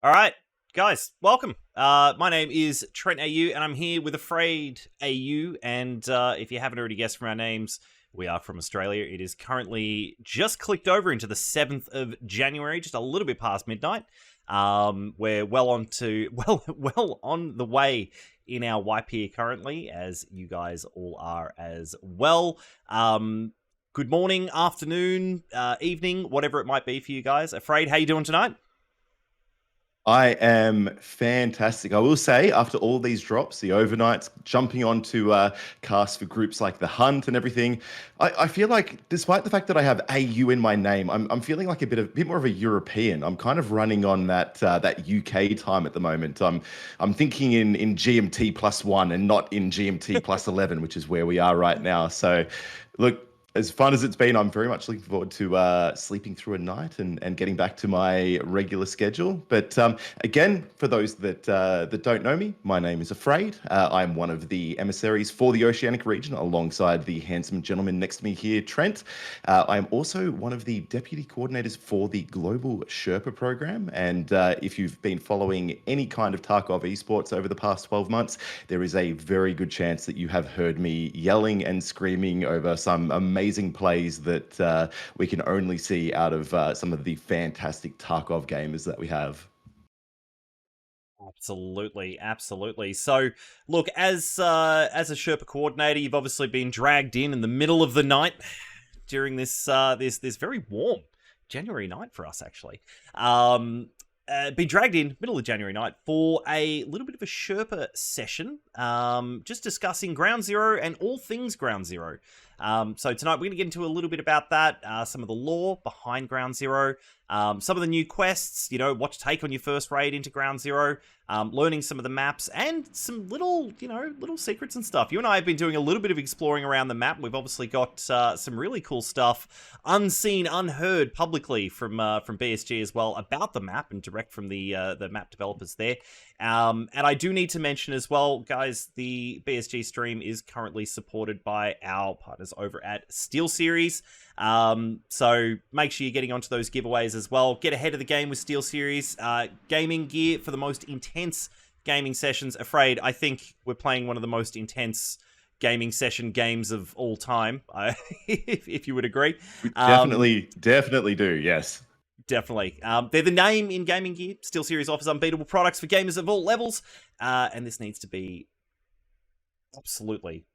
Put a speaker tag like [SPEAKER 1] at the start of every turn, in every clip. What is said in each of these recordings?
[SPEAKER 1] All right, guys, welcome. My name is TrentAU, and I'm here with Afraid AU. And if you haven't already guessed from our names, we are from Australia. It is currently just clicked over into the 7th of January, just a little bit past midnight. We're well on the way in our wipe here currently, as you guys all are as well. Good morning, afternoon, evening, whatever it might be for you guys. Afraid, how you doing tonight?
[SPEAKER 2] I am fantastic. I will say, after all these drops, the overnights, jumping onto casts for groups like The Hunt and everything, I feel like, despite the fact that I have AU in my name, I'm feeling like a bit more of a European. I'm kind of running on that UK time at the moment. I'm thinking in GMT +1 and not in GMT +11, which is where we are right now. So, look. As fun as it's been, I'm very much looking forward to sleeping through a night and getting back to my regular schedule. But again, for those that don't know me, my name is Afraid. I'm one of the emissaries for the Oceanic region, alongside the handsome gentleman next to me here, Trent. I'm also one of the deputy coordinators for the Global Sherpa program. And if you've been following any kind of Tarkov esports over the past 12 months, there is a very good chance that you have heard me yelling and screaming over some amazing plays that we can only see out of some of the fantastic Tarkov gamers that we have.
[SPEAKER 1] Absolutely. So, look, as a Sherpa coordinator, you've obviously been dragged in the middle of the night during this this very warm January night for us, actually. Been dragged in middle of January night for a little bit of a Sherpa session, just discussing Ground Zero and all things Ground Zero. So tonight we're going to get into a little bit about that, some of the lore behind Ground Zero, some of the new quests, what to take on your first raid into Ground Zero, learning some of the maps, and some little secrets and stuff. You and I have been doing a little bit of exploring around the map. We've obviously got some really cool stuff, unseen, unheard publicly from BSG as well about the map, and direct from the map developers there. And I do need to mention as well, guys, the BSG stream is currently supported by our partners over at SteelSeries. So make sure you're getting onto those giveaways as well. Get ahead of the game with SteelSeries. Gaming gear for the most intense gaming sessions. Afraid, I think we're playing one of the most intense gaming session games of all time, if you would agree.
[SPEAKER 2] Definitely do, yes.
[SPEAKER 1] Definitely. They're the name in gaming gear. SteelSeries offers unbeatable products for gamers of all levels. And this needs to be absolutely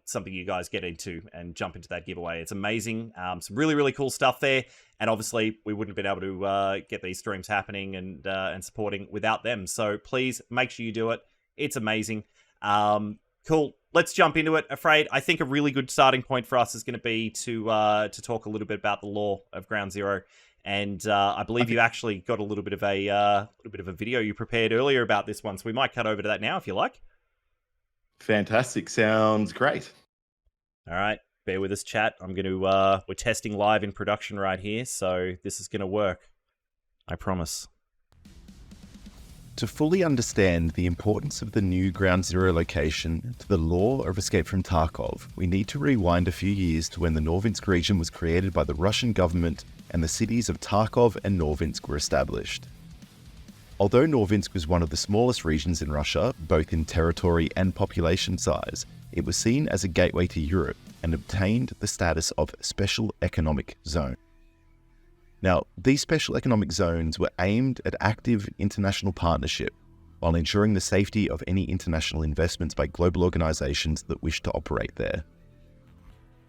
[SPEAKER 1] something you guys get into and jump into that giveaway. It's amazing. Some really cool stuff there. And obviously, we wouldn't have been able to get these streams happening and supporting without them. So please make sure you do it. It's amazing. Cool. Let's jump into it. Afraid, I think a really good starting point for us is going to be to talk a little bit about the lore of Ground Zero. And I believe you actually got a little bit of a video you prepared earlier about this one, so we might cut over to that now if you like.
[SPEAKER 2] Fantastic, sounds great.
[SPEAKER 1] All right, bear with us, chat. We're testing live in production right here, so this is gonna work. I promise.
[SPEAKER 3] To fully understand the importance of the new Ground Zero location to the lore of Escape from Tarkov, we need to rewind a few years to when the Norvinsk region was created by the Russian government and the cities of Tarkov and Norvinsk were established. Although Norvinsk was one of the smallest regions in Russia, both in territory and population size, it was seen as a gateway to Europe and obtained the status of Special Economic Zone. Now, these special economic zones were aimed at active international partnership while ensuring the safety of any international investments by global organizations that wish to operate there.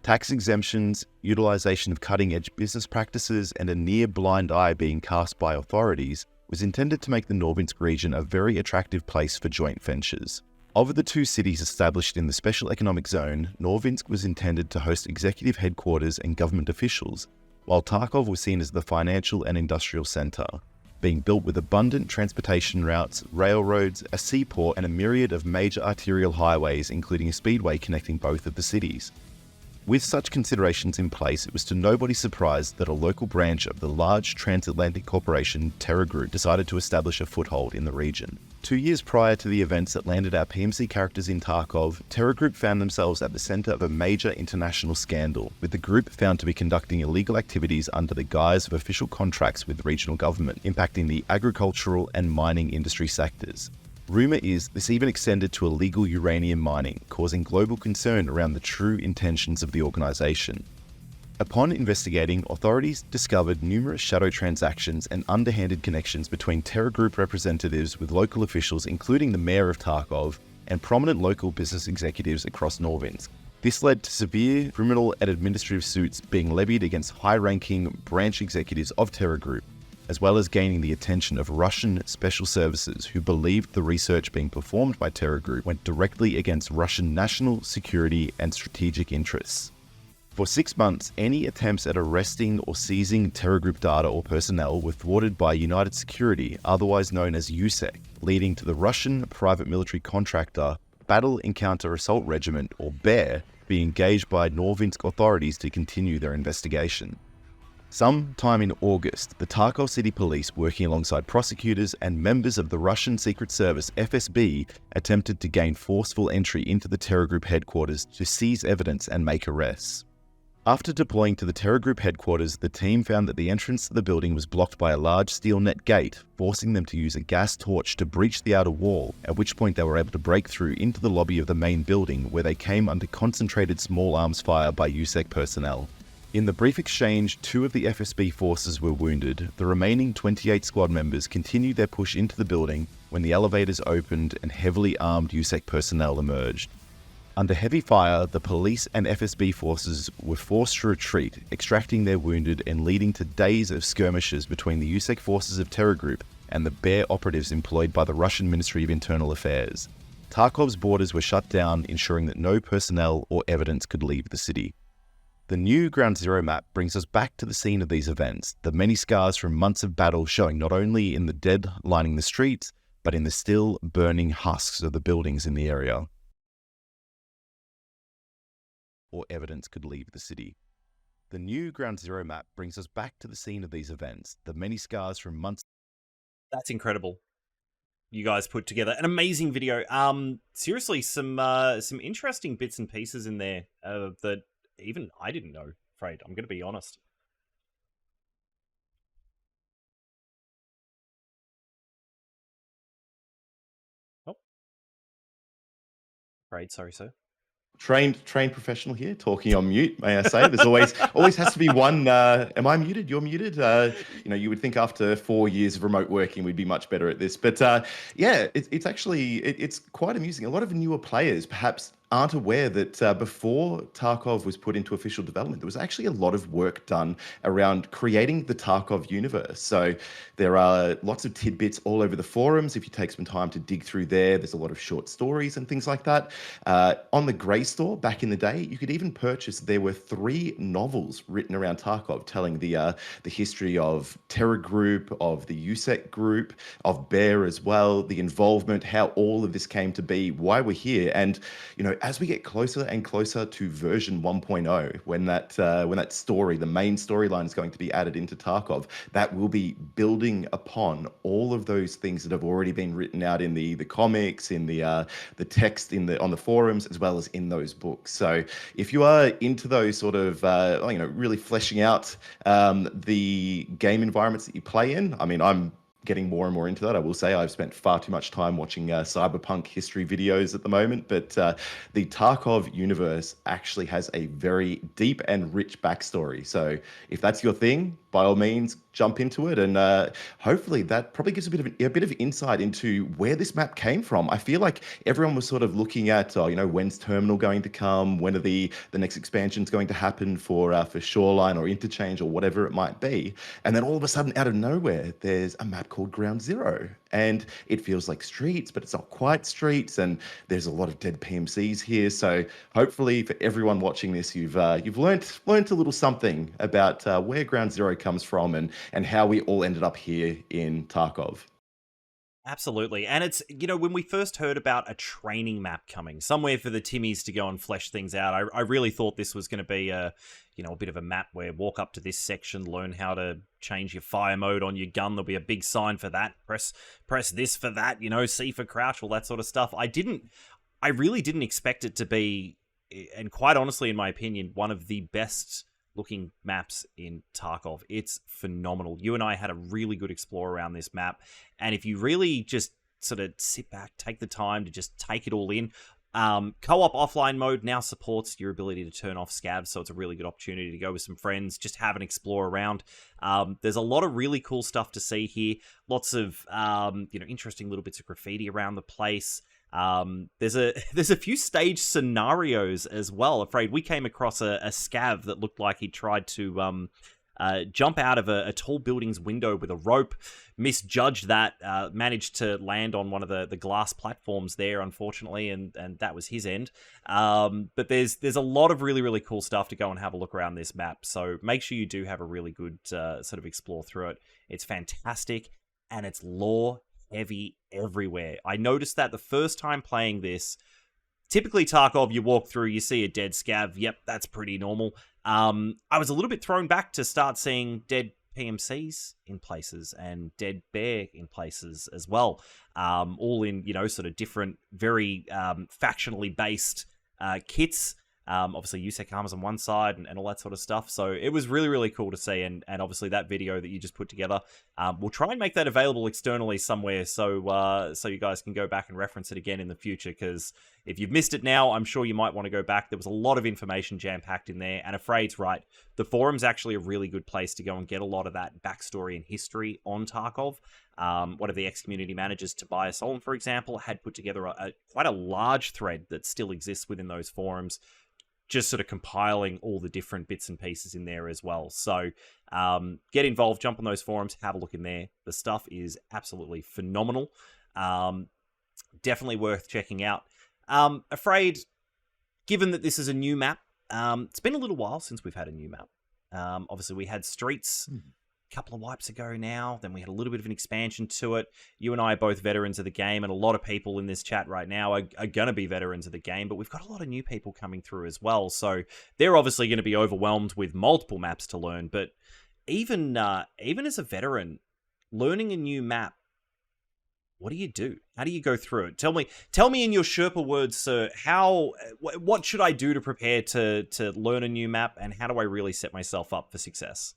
[SPEAKER 3] Tax exemptions, utilization of cutting-edge business practices, and a near blind eye being cast by authorities was intended to make the Norvinsk region a very attractive place for joint ventures. Of the two cities established in the Special Economic Zone, Norvinsk was intended to host executive headquarters and government officials, while Tarkov was seen as the financial and industrial center, being built with abundant transportation routes, railroads, a seaport, and a myriad of major arterial highways, including a speedway connecting both of the cities. With such considerations in place, it was to nobody's surprise that a local branch of the large transatlantic corporation Terra Group decided to establish a foothold in the region. 2 years prior to the events that landed our PMC characters in Tarkov, Terra Group found themselves at the centre of a major international scandal, with the group found to be conducting illegal activities under the guise of official contracts with regional government, impacting the agricultural and mining industry sectors. Rumour is this even extended to illegal uranium mining, causing global concern around the true intentions of the organisation. Upon investigating, authorities discovered numerous shadow transactions and underhanded connections between Terra Group representatives with local officials, including the Mayor of Tarkov, and prominent local business executives across Norvinsk. This led to severe criminal and administrative suits being levied against high-ranking branch executives of Terra Group, as well as gaining the attention of Russian special services who believed the research being performed by Terra Group went directly against Russian national security and strategic interests. For 6 months, any attempts at arresting or seizing Terra Group data or personnel were thwarted by United Security, otherwise known as USEC, leading to the Russian private military contractor Battle Encounter Assault Regiment, or BEAR, being engaged by Norvinsk authorities to continue their investigation. Sometime in August, the Tarkov City Police, working alongside prosecutors and members of the Russian Secret Service FSB, attempted to gain forceful entry into the Terra Group headquarters to seize evidence and make arrests. After deploying to the Terra Group headquarters, the team found that the entrance to the building was blocked by a large steel net gate, forcing them to use a gas torch to breach the outer wall, at which point they were able to break through into the lobby of the main building, where they came under concentrated small arms fire by USEC personnel. In the brief exchange, 2 of the FSB forces were wounded. The remaining 28 squad members continued their push into the building when the elevators opened and heavily armed USEC personnel emerged. Under heavy fire, the police and FSB forces were forced to retreat, extracting their wounded and leading to days of skirmishes between the USEC forces of Terra Group and the BEAR operatives employed by the Russian Ministry of Internal Affairs. Tarkov's borders were shut down, ensuring that no personnel or evidence could leave the city. The new Ground Zero map brings us back to the scene of these events, the many scars from months of battle showing not only in the dead lining the streets, but in the still burning husks of the buildings in the area. Or evidence could leave the city. The new Ground Zero map brings us back to the scene of these events, the many scars from months.
[SPEAKER 1] That's incredible. You guys put together an amazing video. Seriously, some interesting bits and pieces in there that even I didn't know, Afraid. I'm going to be honest. Oh. Afraid, sorry, sir.
[SPEAKER 2] Trained professional here, talking on mute, may I say. There's always has to be one. Am I muted? You're muted. You would think after 4 years of remote working, we'd be much better at this. But yeah, it's actually it's quite amusing. A lot of newer players perhaps aren't aware that before Tarkov was put into official development, there was actually a lot of work done around creating the Tarkov universe. So there are lots of tidbits all over the forums. If you take some time to dig through there's a lot of short stories and things like that. On the Grey Store back in the day, you could even purchase, there were 3 novels written around Tarkov telling the history of Terra Group, of the USEC group, of BEAR as well, the involvement, how all of this came to be, why we're here. And, as we get closer and closer to version 1.0, when that story, the main storyline, is going to be added into Tarkov, that will be building upon all of those things that have already been written out in the comics, in the text on the forums, as well as in those books. So if you are into those sort of really fleshing out the game environments that you play in, I mean, I'm getting more and more into that. I will say I've spent far too much time watching cyberpunk history videos at the moment, but the Tarkov universe actually has a very deep and rich backstory. So if that's your thing, by all means, jump into it, and hopefully that probably gives a bit of insight into where this map came from. I feel like everyone was sort of looking at, when's Terminal going to come? When are the next expansions going to happen for Shoreline or Interchange or whatever it might be? And then all of a sudden, out of nowhere, there's a map called Ground Zero, and it feels like streets, but it's not quite streets, and there's a lot of dead PMCs here. So hopefully, for everyone watching this, you've learnt a little something about where Ground Zero comes from and how we all ended up here in Tarkov.
[SPEAKER 1] Absolutely. And it's, when we first heard about a training map coming, somewhere for the Timmies to go and flesh things out, I really thought this was going to be a bit of a map where walk up to this section, learn how to change your fire mode on your gun. There'll be a big sign for that. Press this for that, C for crouch, all that sort of stuff. I really didn't expect it to be, and quite honestly, in my opinion, one of the best looking maps in Tarkov. It's phenomenal. You and I had a really good explore around this map, and if you really just sort of sit back, take the time to just take it all in, co-op offline mode now supports your ability to turn off scavs, so it's a really good opportunity to go with some friends, just have an explore around. There's a lot of really cool stuff to see here. Lots of interesting little bits of graffiti around the place. There's a few stage scenarios as well. Afraid we came across a scav that looked like he tried to jump out of a tall building's window with a rope, misjudged that, managed to land on one of the glass platforms there, unfortunately, and that was his end. But there's a lot of really, really cool stuff to go and have a look around this map, so make sure you do have a really good sort of explore through it. It's fantastic, and it's lore heavy everywhere. I noticed that the first time playing this. Typically, Tarkov, you walk through, you see a dead scav. Yep, that's pretty normal. I was a little bit thrown back to start seeing dead PMCs in places and dead bear in places as well. All in, sort of different, very factionally based kits. Obviously, USEC armors on one side and all that sort of stuff. So it was really, really cool to see. And obviously, that video that you just put together, we'll try and make that available externally somewhere so you guys can go back and reference it again in the future. Because if you've missed it now, I'm sure you might want to go back. There was a lot of information jam-packed in there. And Afraid's right. The forum's actually a really good place to go and get a lot of that backstory and history on Tarkov. One of the ex-community managers, Tobias Olm, for example, had put together quite a large thread that still exists within those forums, just sort of compiling all the different bits and pieces in there as well. So get involved, jump on those forums, have a look in there. The stuff is absolutely phenomenal. Definitely worth checking out. Afraid, given that this is a new map, it's been a little while since we've had a new map. Obviously, we had Streets a couple of wipes ago now. Then we had a little bit of an expansion to it. You and I are both veterans of the game, and a lot of people in this chat right now are going to be veterans of the game, but we've got a lot of new people coming through as well. So they're obviously going to be overwhelmed with multiple maps to learn. But even as a veteran, learning a new map, what do you do? How do you go through it? Tell me in your Sherpa words, sir, what should I do to prepare to learn a new map, and how do I really set myself up for success?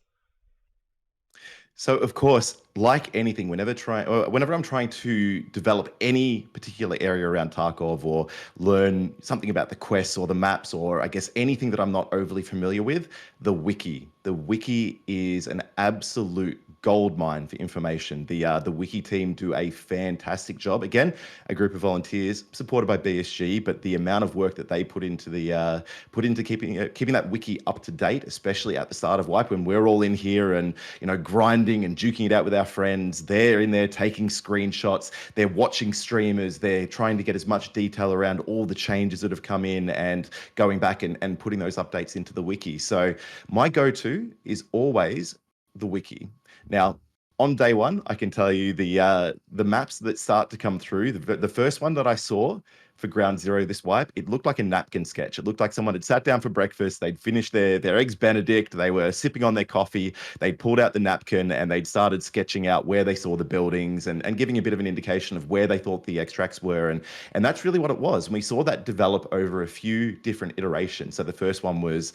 [SPEAKER 2] So, of course, like anything, whenever I'm trying to develop any particular area around Tarkov or learn something about the quests or the maps, or I guess anything that I'm not overly familiar with, the wiki is an absolute goldmine for information. The wiki team do a fantastic job. Again, a group of volunteers supported by BSG, but the amount of work that they put into keeping that wiki up to date, especially at the start of wipe when we're all in here and grinding and duking it out with our friends, they're in there taking screenshots, they're watching streamers, they're trying to get as much detail around all the changes that have come in and going back and putting those updates into the wiki. So my go-to is always the wiki. Now, on day one, I can tell you the maps that start to come through. The first one that I saw for Ground Zero this wipe, it looked like a napkin sketch. It looked like someone had sat down for breakfast, they'd finished their Eggs Benedict, they were sipping on their coffee, they'd pulled out the napkin and they'd started sketching out where they saw the buildings and giving a bit of an indication of where they thought the extracts were. And that's really what it was. And we saw that develop over a few different iterations. So the first one was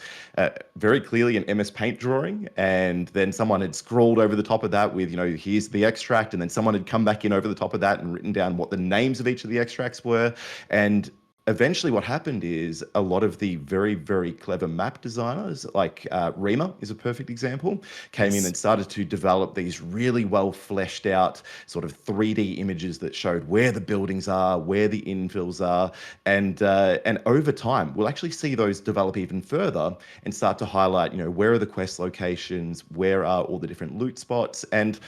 [SPEAKER 2] very clearly an MS Paint drawing, and then someone had scrawled over the top of that with, here's the extract, and then someone had come back in over the top of that and written down what the names of each of the extracts were. And eventually what happened is a lot of the very, very clever map designers, like Rima is a perfect example, came in and started to develop these really well fleshed out sort of 3D images that showed where the buildings are, where the infills are. And over time, we'll actually see those develop even further and start to highlight, where are the quest locations, where are all the different loot spots. And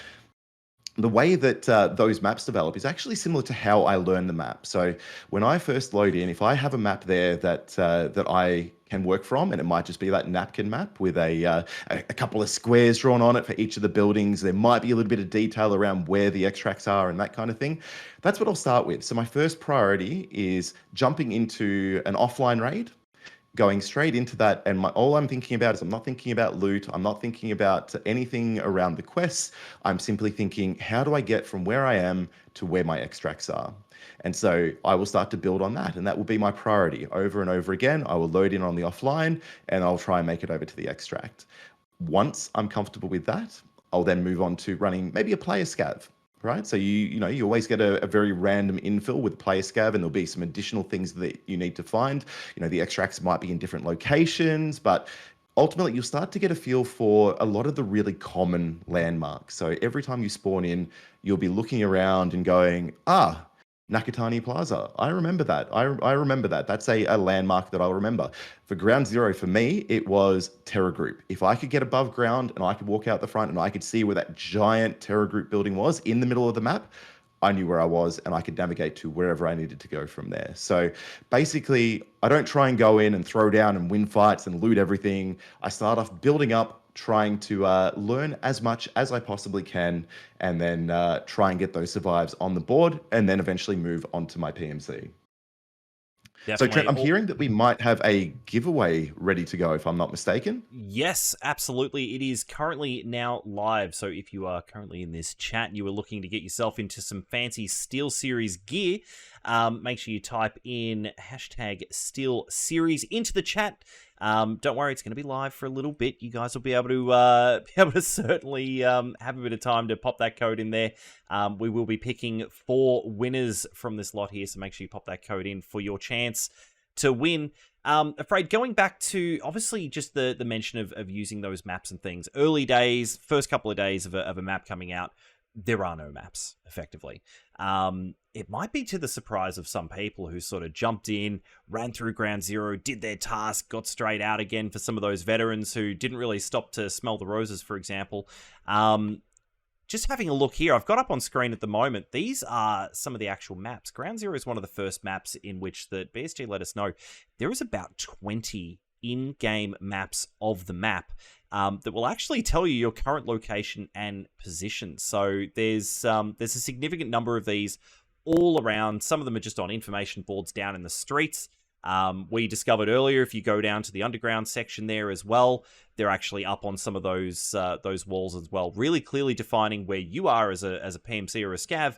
[SPEAKER 2] the way that those maps develop is actually similar to how I learn the map. So when I first load in, if I have a map there that I can work from, and it might just be that napkin map with a couple of squares drawn on it for each of the buildings. There might be a little bit of detail around where the extracts are and that kind of thing. That's what I'll start with. So my first priority is jumping into an offline raid, going straight into that, and all I'm thinking about is I'm not thinking about loot, I'm not thinking about anything around the quests. I'm simply thinking, how do I get from where I am to where my extracts are? And so I will start to build on that, and that will be my priority over and over again. I will load in on the offline and I'll try and make it over to the extract. Once I'm comfortable with that, I'll then move on to running maybe a player scav. Right, so you always get a very random infill with player scav, and there'll be some additional things that you need to find. The extracts might be in different locations, but ultimately you'll start to get a feel for a lot of the really common landmarks. So every time you spawn in, you'll be looking around and going, Nakatani Plaza. I remember that. I remember that. That's a landmark that I'll remember. For Ground Zero, for me, it was Terror Group. If I could get above ground and I could walk out the front and I could see where that giant Terror Group building was in the middle of the map, I knew where I was and I could navigate to wherever I needed to go from there. So basically, I don't try and go in and throw down and win fights and loot everything. I start off building up, trying to learn as much as I possibly can, and then try and get those survives on the board, and then eventually move on to my PMC. So, Trent, I'm hearing that we might have a giveaway ready to go, if I'm not mistaken.
[SPEAKER 1] Yes, absolutely. It is currently now live. So if you are currently in this chat and you are looking to get yourself into some fancy Steel Series gear, make sure you type in hashtag Steel Series into the chat. Don't worry, it's going to be live for a little bit. You guys will be able to certainly have a bit of time to pop that code in there. We will be picking 4 winners from this lot here, so make sure you pop that code in for your chance to win. Afraid, going back to obviously just the mention of using those maps and things. Early days, first couple of days of a map coming out, there are no maps, effectively. It might be to the surprise of some people who sort of jumped in, ran through Ground Zero, did their task, got straight out again. For some of those veterans who didn't really stop to smell the roses, for example. Just having a look here, I've got up on screen at the moment, these are some of the actual maps. Ground Zero is one of the first maps in which the BSG let us know there is about 20 in-game maps of the map that will actually tell you your current location and position. So there's a significant number of these all around. Some of them are just on information boards down in the streets. We discovered earlier, if you go down to the underground section there as well, they're actually up on some of those walls as well, really clearly defining where you are as a PMC or a scav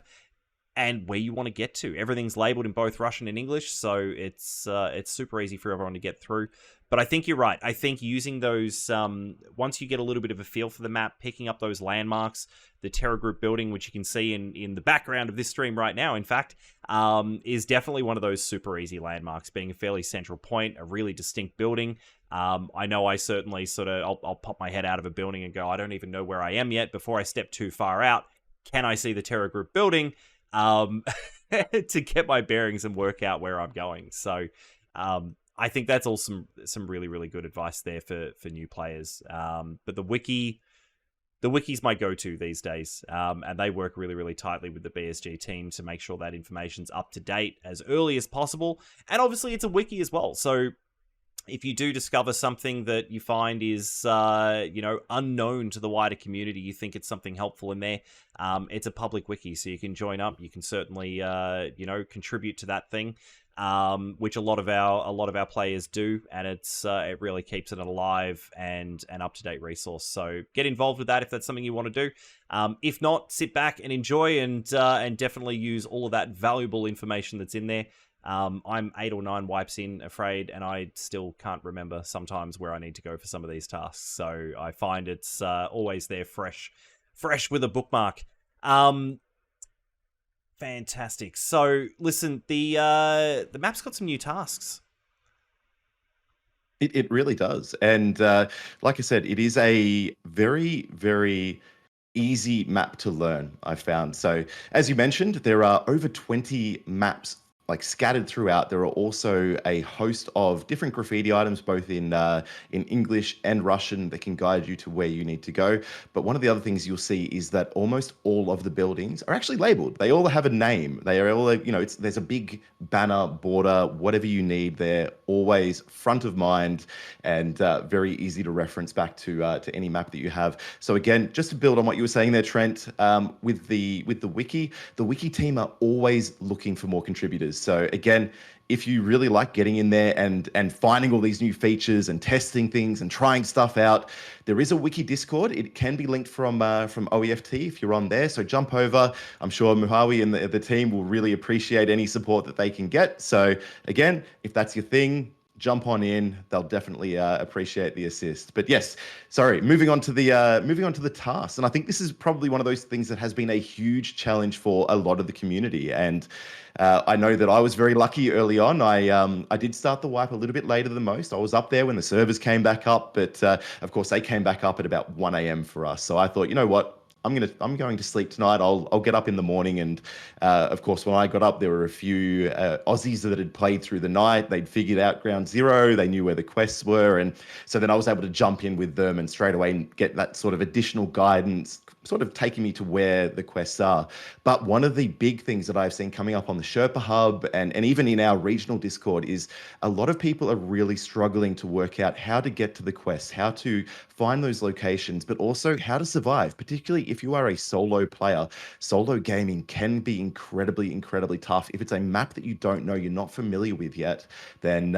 [SPEAKER 1] and where you want to get to. Everything's labeled in both Russian and English, so it's super easy for everyone to get through. But I think you're right. I think using those, once you get a little bit of a feel for the map, picking up those landmarks, the Terror Group building, which you can see in the background of this stream right now, in fact, is definitely one of those super easy landmarks, being a fairly central point, a really distinct building. I know I certainly I'll pop my head out of a building and go, I don't even know where I am yet. Before I step too far out, can I see the Terror Group building to get my bearings and work out where I'm going? So I think that's all some really, really good advice there for new players. But the wiki's my go-to these days, and they work really, really tightly with the BSG team to make sure that information's up to date as early as possible. And obviously, it's a wiki as well, so if you do discover something that you find is, unknown to the wider community, you think it's something helpful in there, it's a public wiki, so you can join up. You can certainly, contribute to that thing, which a lot of our players do, and it really keeps it an alive and an up-to-date resource. So get involved with that if that's something you want to do. If not, sit back and enjoy, and definitely use all of that valuable information that's in there. I'm 8 or 9 wipes in, Afraid, and I still can't remember sometimes where I need to go for some of these tasks. So I find it's always there, fresh with a bookmark. Fantastic. So listen, the map's got some new tasks.
[SPEAKER 2] It really does, and like I said, it is a very, very easy map to learn, I've found. So as you mentioned, there are over 20 maps like scattered throughout, there are also a host of different graffiti items, both in English and Russian, that can guide you to where you need to go. But one of the other things you'll see is that almost all of the buildings are actually labeled. They all have a name. They are all, there's a big banner, border, whatever you need. They're always front of mind and very easy to reference back to any map that you have. So again, just to build on what you were saying there, Trent, with the wiki, the wiki team are always looking for more contributors. So again, if you really like getting in there and finding all these new features and testing things and trying stuff out, there is a wiki Discord. It can be linked from OEFT if you're on there. So jump over. I'm sure Muhawi and the team will really appreciate any support that they can get. So again, if that's your thing, jump on in. They'll definitely appreciate the assist. But yes, sorry, moving on to the tasks. And I think this is probably one of those things that has been a huge challenge for a lot of the community. And I know that I was very lucky early on. I did start the wipe a little bit later than most. I was up there when the servers came back up, but of course they came back up at about 1 a.m. for us. So I thought, you know what? I'm going to sleep tonight. I'll get up in the morning, and of course, when I got up, there were a few Aussies that had played through the night. They'd figured out Ground Zero. They knew where the quests were, and so then I was able to jump in with them and straight away get that sort of additional guidance, sort of taking me to where the quests are. But one of the big things that I've seen coming up on the Sherpa Hub and even in our regional Discord is a lot of people are really struggling to work out how to get to the quests, how to find those locations, but also how to survive, particularly if you are a solo player. Solo gaming can be incredibly, incredibly tough. If it's a map that you don't know, you're not familiar with yet, then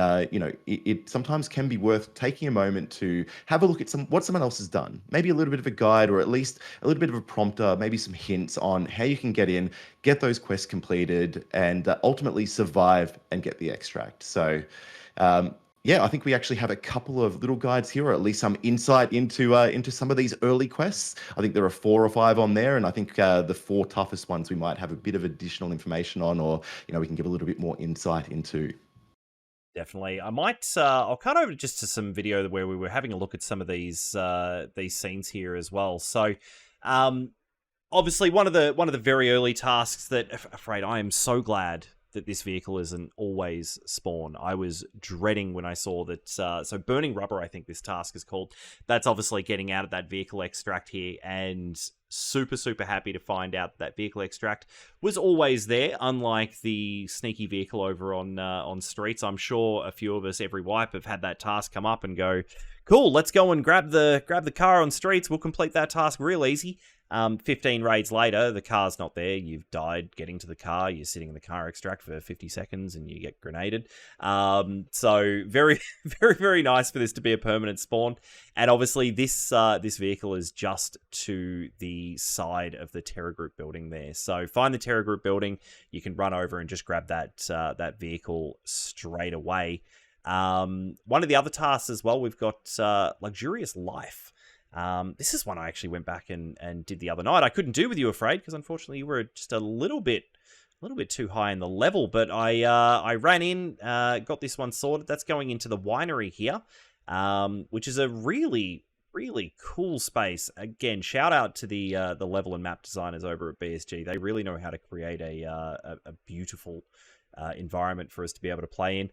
[SPEAKER 2] it sometimes can be worth taking a moment to have a look at what someone else has done. Maybe a little bit of a guide, or at least a little bit of a prompter, maybe some hints on how you can get in, get those quests completed, and ultimately survive and get the extract. So yeah, I think we actually have a couple of little guides here, or at least some insight into some of these early quests. I think there are 4 or 5 on there, and I think the 4 toughest ones we might have a bit of additional information on, or we can give a little bit more insight into.
[SPEAKER 1] Definitely. I might. I'll cut over just to some video where we were having a look at some of these scenes here as well. So, obviously, one of the very early tasks that, afraid, I am so glad that this vehicle isn't always spawn. I was dreading when I saw that. So burning rubber, I think this task is called. That's obviously getting out of that vehicle extract here, and super, super happy to find out that vehicle extract was always there, unlike the sneaky vehicle over on streets. I'm sure a few of us every wipe have had that task come up and go, cool, let's go and grab the car on streets. We'll complete that task real easy. 15 raids later, the car's not there. You've died getting to the car. You're sitting in the car extract for 50 seconds and you get grenaded. So very, very, very nice for this to be a permanent spawn. And obviously this vehicle is just to the side of the Terror Group building there. So find the Terror Group building. You can run over and just grab that vehicle straight away. One of the other tasks as well, we've got Luxurious Life. This is one I actually went back and did the other night. I couldn't do with you, afraid, because unfortunately you were just a little bit too high in the level. But I ran in, got this one sorted. That's going into the winery here, which is a really, really cool space. Again, shout out to the level and map designers over at BSG. They really know how to create a beautiful environment for us to be able to play in.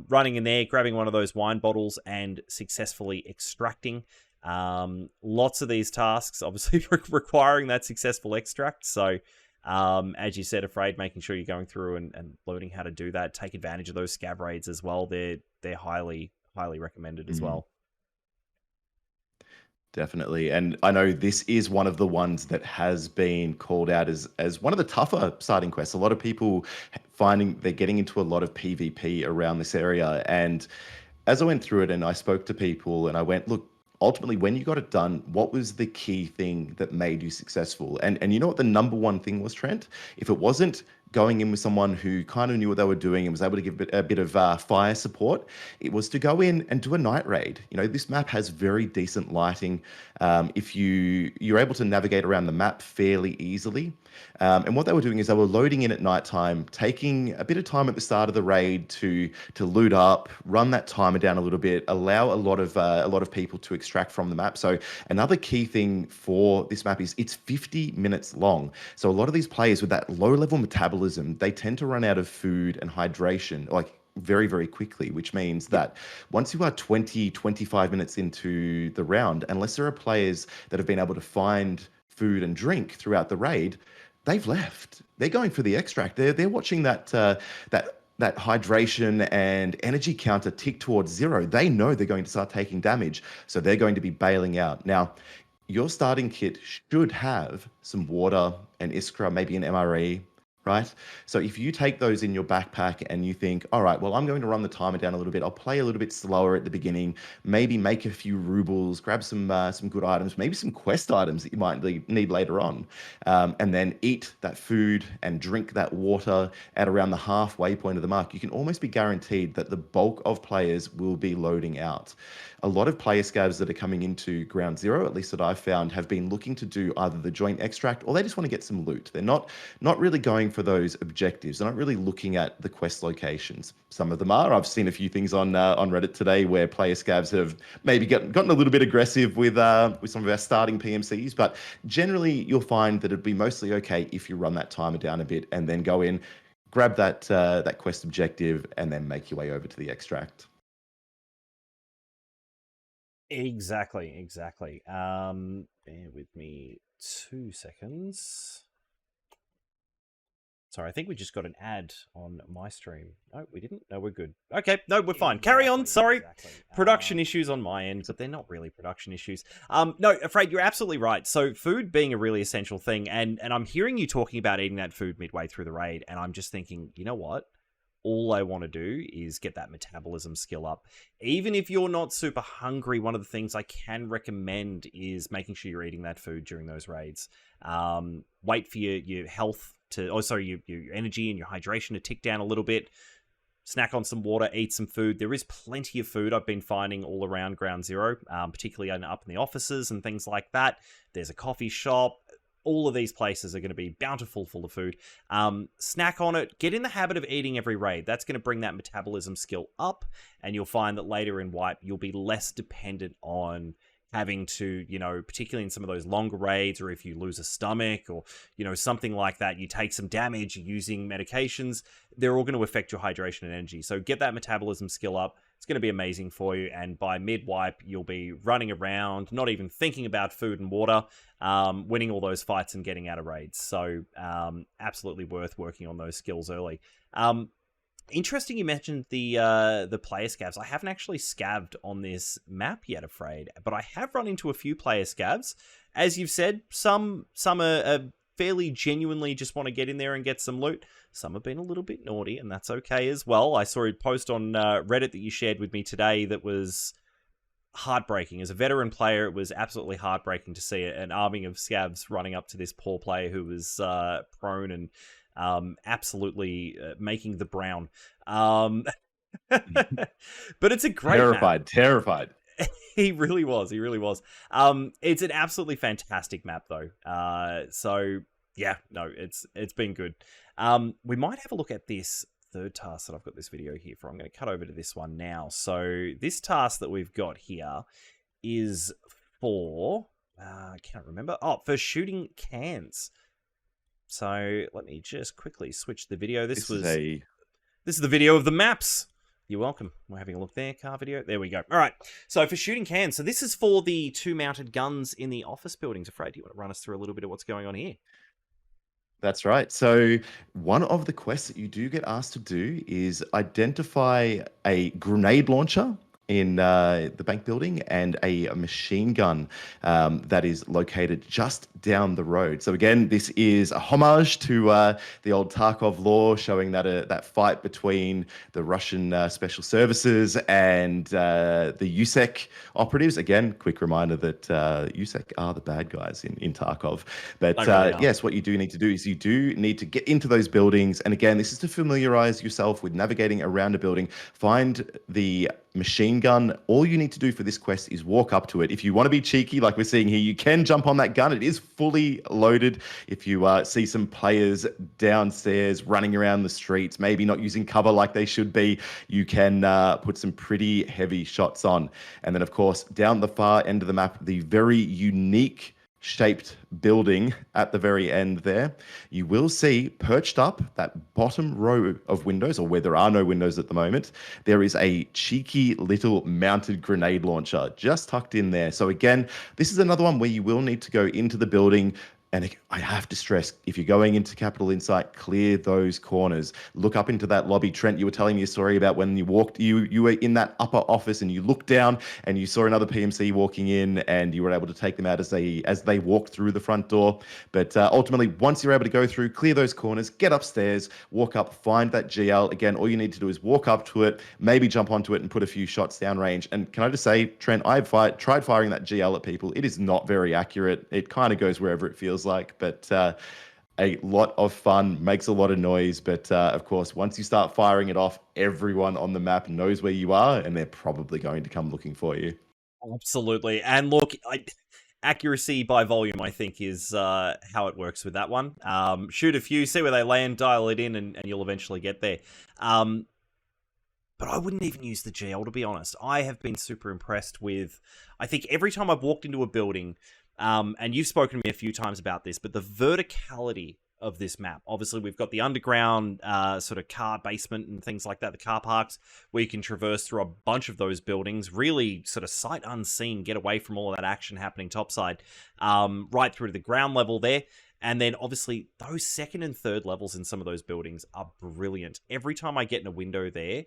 [SPEAKER 1] Running in there, grabbing one of those wine bottles and successfully extracting. Lots of these tasks obviously requiring that successful extract. So, as you said, afraid, making sure you're going through and learning how to do that. Take advantage of those scav raids as well. They're highly, highly recommended as well.
[SPEAKER 2] Definitely. And I know this is one of the ones that has been called out as one of the tougher starting quests. A lot of people finding they're getting into a lot of PvP around this area. And as I went through it and I spoke to people and I went, look, ultimately, when you got it done, what was the key thing that made you successful? And you know what the number one thing was, Trent? If it wasn't going in with someone who kind of knew what they were doing and was able to give a bit of fire support, it was to go in and do a night raid. This map has very decent lighting. If you're able to navigate around the map fairly easily, And what they were doing is they were loading in at nighttime, taking a bit of time at the start of the raid to loot up, run that timer down a little bit, allow a lot of people to extract from the map. So another key thing for this map is it's 50 minutes long. So a lot of these players with that low level metabolism, they tend to run out of food and hydration, like very, very quickly, which means that once you are 20, 25 minutes into the round, unless there are players that have been able to find food and drink throughout the raid, they've left. They're going for the extract. They're watching that hydration and energy counter tick towards zero. They know they're going to start taking damage, so they're going to be bailing out. Now, your starting kit should have some water, an Iskra, maybe an MRE, right? So if you take those in your backpack and you think, all right, well, I'm going to run the timer down a little bit. I'll play a little bit slower at the beginning, maybe make a few rubles, grab some good items, maybe some quest items that you might need later on, and then eat that food and drink that water at around the halfway point of the mark. You can almost be guaranteed that the bulk of players will be loading out. A lot of player scavs that are coming into Ground Zero, at least that I've found, have been looking to do either the joint extract or they just want to get some loot. They're not really going for those objectives. They're not really looking at the quest locations. Some of them are. I've seen a few things on Reddit today where player scavs have maybe gotten a little bit aggressive with some of our starting PMCs, but generally you'll find that it'd be mostly okay if you run that timer down a bit and then go in, grab that quest objective, and then make your way over to the extract.
[SPEAKER 1] Exactly. Bear with me 2 seconds. Sorry, I think we just got an ad on my stream. No, we didn't. No, we're good. Okay, no, we're fine. Carry on. Sorry. Production issues on my end, but they're not really production issues. No, Afraid, you're absolutely right. So food being a really essential thing, and I'm hearing you talking about eating that food midway through the raid, and I'm just thinking, you know what? All I want to do is get that metabolism skill up. Even if you're not super hungry, one of the things I can recommend is making sure you're eating that food during those raids. Wait for your health your energy and your hydration to tick down a little bit. Snack on some water, eat some food. There is plenty of food I've been finding all around Ground Zero, particularly up in the offices and things like that. There's a coffee shop. All of these places are going to be bountiful full of food. Snack on it. Get in the habit of eating every raid. That's going to bring that metabolism skill up, and you'll find that later in Wipe, you'll be less dependent on having to, particularly in some of those longer raids, or if you lose a stomach or, something like that, you take some damage using medications, they're all going to affect your hydration and energy. So get that metabolism skill up. It's going to be amazing for you. And by mid-wipe, you'll be running around, not even thinking about food and water, winning all those fights and getting out of raids. So absolutely worth working on those skills early. Interesting you mentioned the player scavs. I haven't actually scavved on this map yet, Afraid, but I have run into a few player scavs. As you've said, some are fairly genuinely just want to get in there and get some loot. Some have been a little bit naughty, and that's okay as well. I saw a post on Reddit that you shared with me today that was heartbreaking. As a veteran player, it was absolutely heartbreaking to see an arming of scavs running up to this poor player who was prone and absolutely making the brown. But it's a great map.
[SPEAKER 2] Terrified.
[SPEAKER 1] He really was. It's an absolutely fantastic map, though. So yeah, no, it's been good. We might have a look at this third task that I've got this video here for. I'm going to cut over to this one now. So this task that we've got here is for I can't remember. Oh, for shooting cans. So let me just quickly switch the video. This is the video of the maps. You're welcome. We're having a look there. Car video. There we go. All right. So for shooting cans. So this is for the 2 mounted guns in the office buildings. Afraid, do you want to run us through a little bit of what's going on here?
[SPEAKER 2] That's right. So one of the quests that you do get asked to do is identify a grenade launcher in the bank building and a machine gun that is located just down the road. So again, this is a homage to the old Tarkov lore, showing that fight between the Russian special services and the USEC operatives. Again, quick reminder that USEC are the bad guys in Tarkov. But yes, what you do need to do is you do need to get into those buildings. And again, this is to familiarize yourself with navigating around a building. Find the machine gun. All you need to do for this quest is walk up to it. If you want to be cheeky, like we're seeing here, you can jump on that gun. It is fully loaded. If you see some players downstairs running around the streets, maybe not using cover like they should be, you can put some pretty heavy shots on. And then, of course, down the far end of the map, the very unique shaped building at the very end there, you will see perched up that bottom row of windows, or where there are no windows at the moment, there is a cheeky little mounted grenade launcher just tucked in there. So again, this is another one where you will need to go into the building. And I have to stress, if you're going into Capital Insight, clear those corners. Look up into that lobby. Trent, you were telling me a story about when you walked, you were in that upper office and you looked down and you saw another PMC walking in and you were able to take them out as they walked through the front door. But ultimately, once you're able to go through, clear those corners, get upstairs, walk up, find that GL. Again, all you need to do is walk up to it, maybe jump onto it and put a few shots downrange. And can I just say, Trent, I've tried firing that GL at people. It is not very accurate. It kind of goes wherever it feels like, but a lot of fun, makes a lot of noise. But of course, once you start firing it off, everyone on the map knows where you are and they're probably going to come looking for you.
[SPEAKER 1] Absolutely. And look, accuracy by volume, I think, is how it works with that one. Shoot a few, see where they land, dial it in, and you'll eventually get there. But I wouldn't even use the GL, to be honest. I have been super impressed with, I think every time I've walked into a building, and you've spoken to me a few times about this, but the verticality of this map. Obviously, we've got the underground sort of car basement and things like that, the car parks, where you can traverse through a bunch of those buildings, really sort of sight unseen, get away from all of that action happening topside, right through to the ground level there. And then, obviously, those second and third levels in some of those buildings are brilliant. Every time I get in a window there,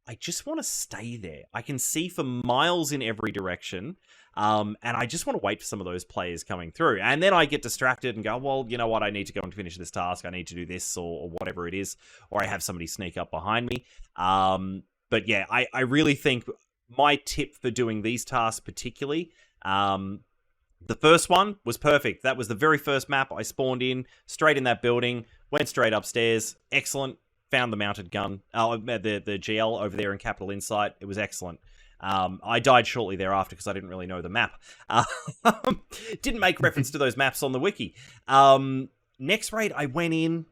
[SPEAKER 1] I just want to stay there. I can see for miles in every direction, and I just want to wait for some of those players coming through. And then I get distracted and go, well, you know what? I need to go and finish this task. I need to do this or whatever it is, or I have somebody sneak up behind me. But yeah, I really think my tip for doing these tasks particularly, the first one was perfect. That was the very first map I spawned in, straight in that building, went straight upstairs. Excellent. Found the mounted gun, the GL over there in Capital Insight. It was excellent. I died shortly thereafter because I didn't really know the map. Didn't make reference to those maps on the wiki. Next raid, I went in.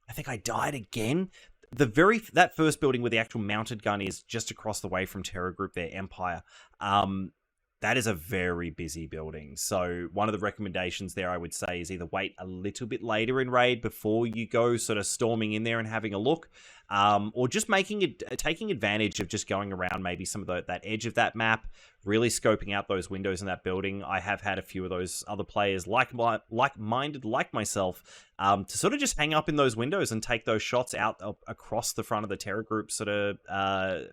[SPEAKER 1] I think I died again. That first building where the actual mounted gun is just across the way from Terror Group, their Empire. That is a very busy building. So one of the recommendations there, I would say, is either wait a little bit later in raid before you go sort of storming in there and having a look, or just taking advantage of just going around maybe some of that edge of that map, really scoping out those windows in that building. I have had a few of those other players like-minded like myself to sort of just hang up in those windows and take those shots out across the front of the Terror Group sort of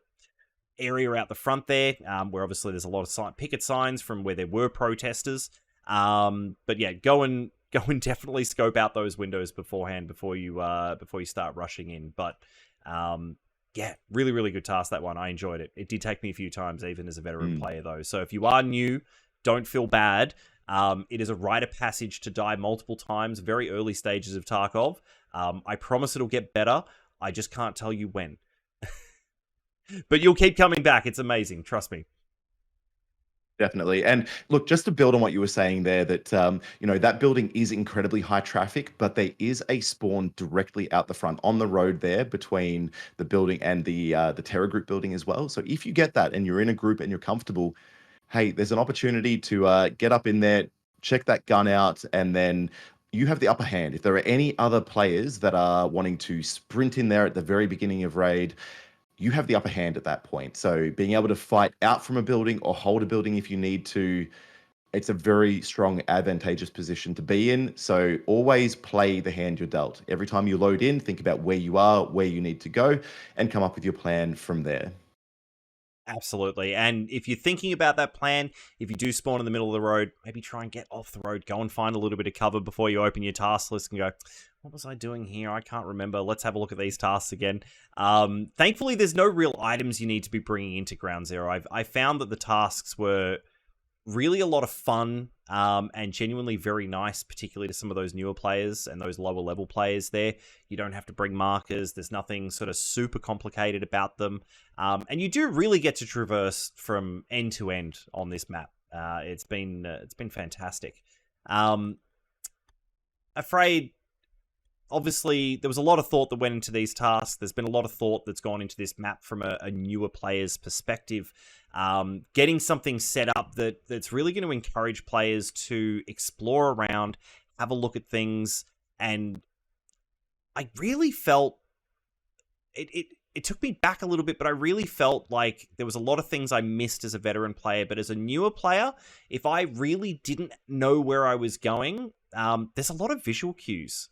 [SPEAKER 1] area out the front there, where obviously there's a lot of picket signs from where there were protesters. But yeah, go and definitely scope out those windows beforehand before you start rushing in. But yeah, really, really good task, that one. I enjoyed it. It did take me a few times, even as a veteran player, though. So if you are new, don't feel bad. It is a rite of passage to die multiple times, very early stages of Tarkov. I promise it'll get better. I just can't tell you when. But you'll keep coming back. It's amazing. Trust me.
[SPEAKER 2] Definitely. And look, just to build on what you were saying there, that, that building is incredibly high traffic, but there is a spawn directly out the front on the road there between the building and the Terror Group building as well. So if you get that and you're in a group and you're comfortable, hey, there's an opportunity to get up in there, check that gun out, and then you have the upper hand. If there are any other players that are wanting to sprint in there at the very beginning of raid, you have the upper hand at that point. So being able to fight out from a building or hold a building if you need to, it's a very strong, advantageous position to be in. So always play the hand you're dealt. Every time you load in, think about where you are, where you need to go, and come up with your plan from there.
[SPEAKER 1] Absolutely. And if you're thinking about that plan, if you do spawn in the middle of the road, maybe try and get off the road, go and find a little bit of cover before you open your task list and go, what was I doing here? I can't remember. Let's have a look at these tasks again. Thankfully, there's no real items you need to be bringing into Ground Zero. I found that the tasks were really a lot of fun, and genuinely very nice, particularly to some of those newer players and those lower level players there. You don't have to bring markers. There's nothing sort of super complicated about them. And you do really get to traverse from end to end on this map. It's been fantastic. Afraid, obviously, there was a lot of thought that went into these tasks. There's been a lot of thought that's gone into this map from a newer player's perspective. Getting something set up that's really going to encourage players to explore around, have a look at things, and I really felt it took me back a little bit, but I really felt like there was a lot of things I missed as a veteran player. But as a newer player, if I really didn't know where I was going, there's a lot of visual cues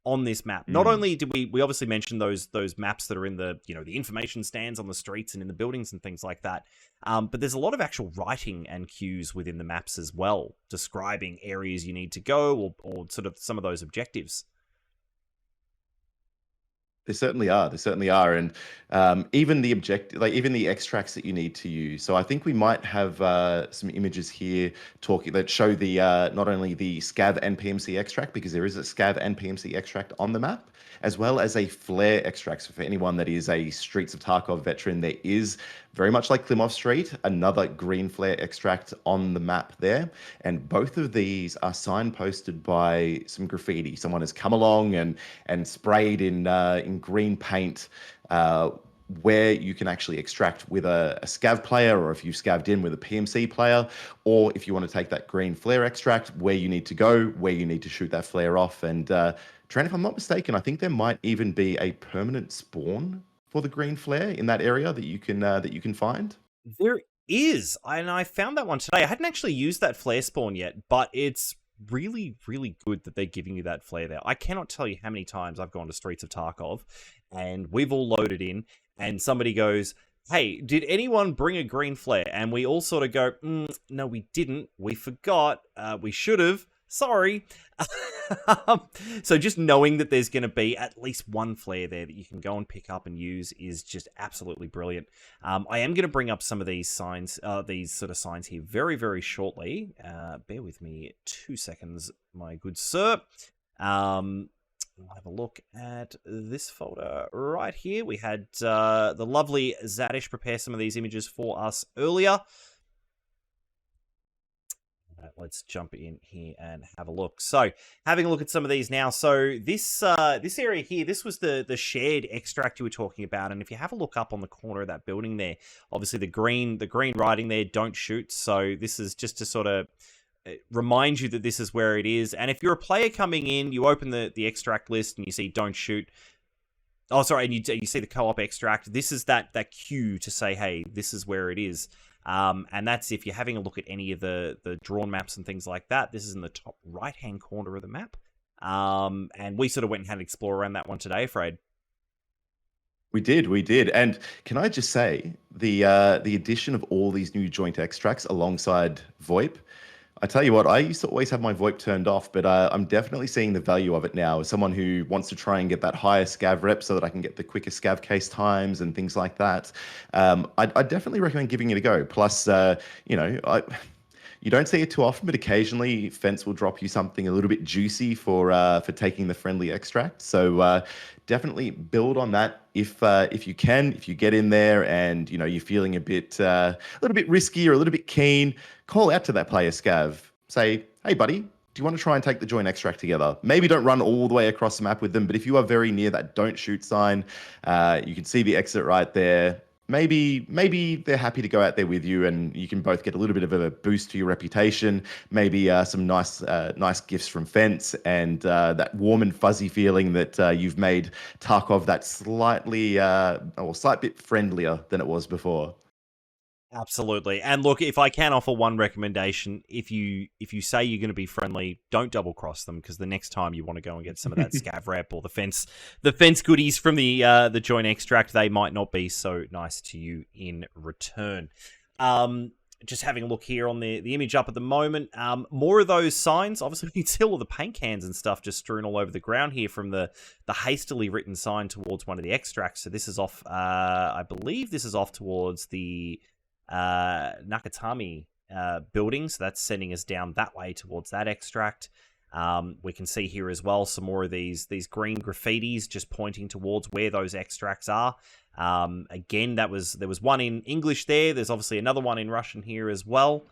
[SPEAKER 1] on this map. Not only did we obviously mention those maps that are in the the information stands on the streets and in the buildings and things like that, but there's a lot of actual writing and cues within the maps as well, describing areas you need to go or sort of some of those objectives.
[SPEAKER 2] There certainly are. There certainly are, and even the even the extracts that you need to use. So I think we might have some images here talking that show the not only the scav and PMC extract, because there is a scav and PMC extract on the map, as well as a flare extract. So for anyone that is a Streets of Tarkov veteran, there is, very much like Klimov Street, another green flare extract on the map there. And both of these are signposted by some graffiti. Someone has come along and sprayed in green paint where you can actually extract with a scav player, or if you've scavved in with a PMC player, or if you want to take that green flare extract, where you need to go, where you need to shoot that flare off. And Trent, if I'm not mistaken, I think there might even be a permanent spawn for the green flare in that area that you can find.
[SPEAKER 1] There is, and I found that one today. I hadn't actually used that flare spawn yet, but it's really, really good that they're giving you that flare there. I cannot tell you how many times I've gone to Streets of Tarkov, and we've all loaded in, and somebody goes, "Hey, did anyone bring a green flare?" And we all sort of go, "No, we didn't. We forgot. We should have. Sorry." So just knowing that there's going to be at least one flare there that you can go and pick up and use is just absolutely brilliant. I am going to bring up some of these signs, these sort of signs here very, very shortly. Bear with me 2 seconds, my good sir. We'll have a look at this folder right here. We had the lovely Zadish prepare some of these images for us earlier. Let's jump in here and have a look. So, having a look at some of these now. So, this area here, this was the shared extract you were talking about. And if you have a look up on the corner of that building there, obviously the green writing there, "Don't shoot." So, this is just to sort of remind you that this is where it is. And if you're a player coming in, you open the extract list and you see "Don't shoot." Oh, sorry, and you see the co-op extract. This is that cue to say, "Hey, this is where it is." And that's if you're having a look at any of the drawn maps and things like that. This is in the top right-hand corner of the map. And we sort of went and had an explore around that one today, Afraid.
[SPEAKER 2] We did. And can I just say, the addition of all these new joint extracts alongside VoIP, I tell you what, I used to always have my VoIP turned off, but I'm definitely seeing the value of it now. As someone who wants to try and get that higher scav rep so that I can get the quicker scav case times and things like that, I definitely recommend giving it a go. Plus, you don't see it too often, but occasionally Fence will drop you something a little bit juicy for taking the friendly extract. So definitely build on that if you can. If you get in there and you're feeling a little bit risky or a little bit keen, call out to that player scav. Say, "Hey buddy, do you want to try and take the joint extract together?" Maybe don't run all the way across the map with them, but if you are very near that "Don't shoot" sign, you can see the exit right there. Maybe they're happy to go out there with you, and you can both get a little bit of a boost to your reputation. Maybe some nice gifts from Fence, and that warm and fuzzy feeling that you've made Tarkov that slight bit friendlier than it was before.
[SPEAKER 1] Absolutely. And look, if I can offer one recommendation, if you say you're going to be friendly, don't double cross them, because the next time you want to go and get some of that scav rep or the fence goodies from the joint extract, they might not be so nice to you in return. Just having a look here on the image up at the moment, more of those signs. Obviously, you can see all the paint cans and stuff just strewn all over the ground here from the hastily written sign towards one of the extracts. So this is off, I believe this is off towards the Nakatami building, so that's sending us down that way towards that extract. We can see here as well some more of these green graffitis just pointing towards where those extracts are. Again, there was one in English there. There's obviously another one in Russian here as well.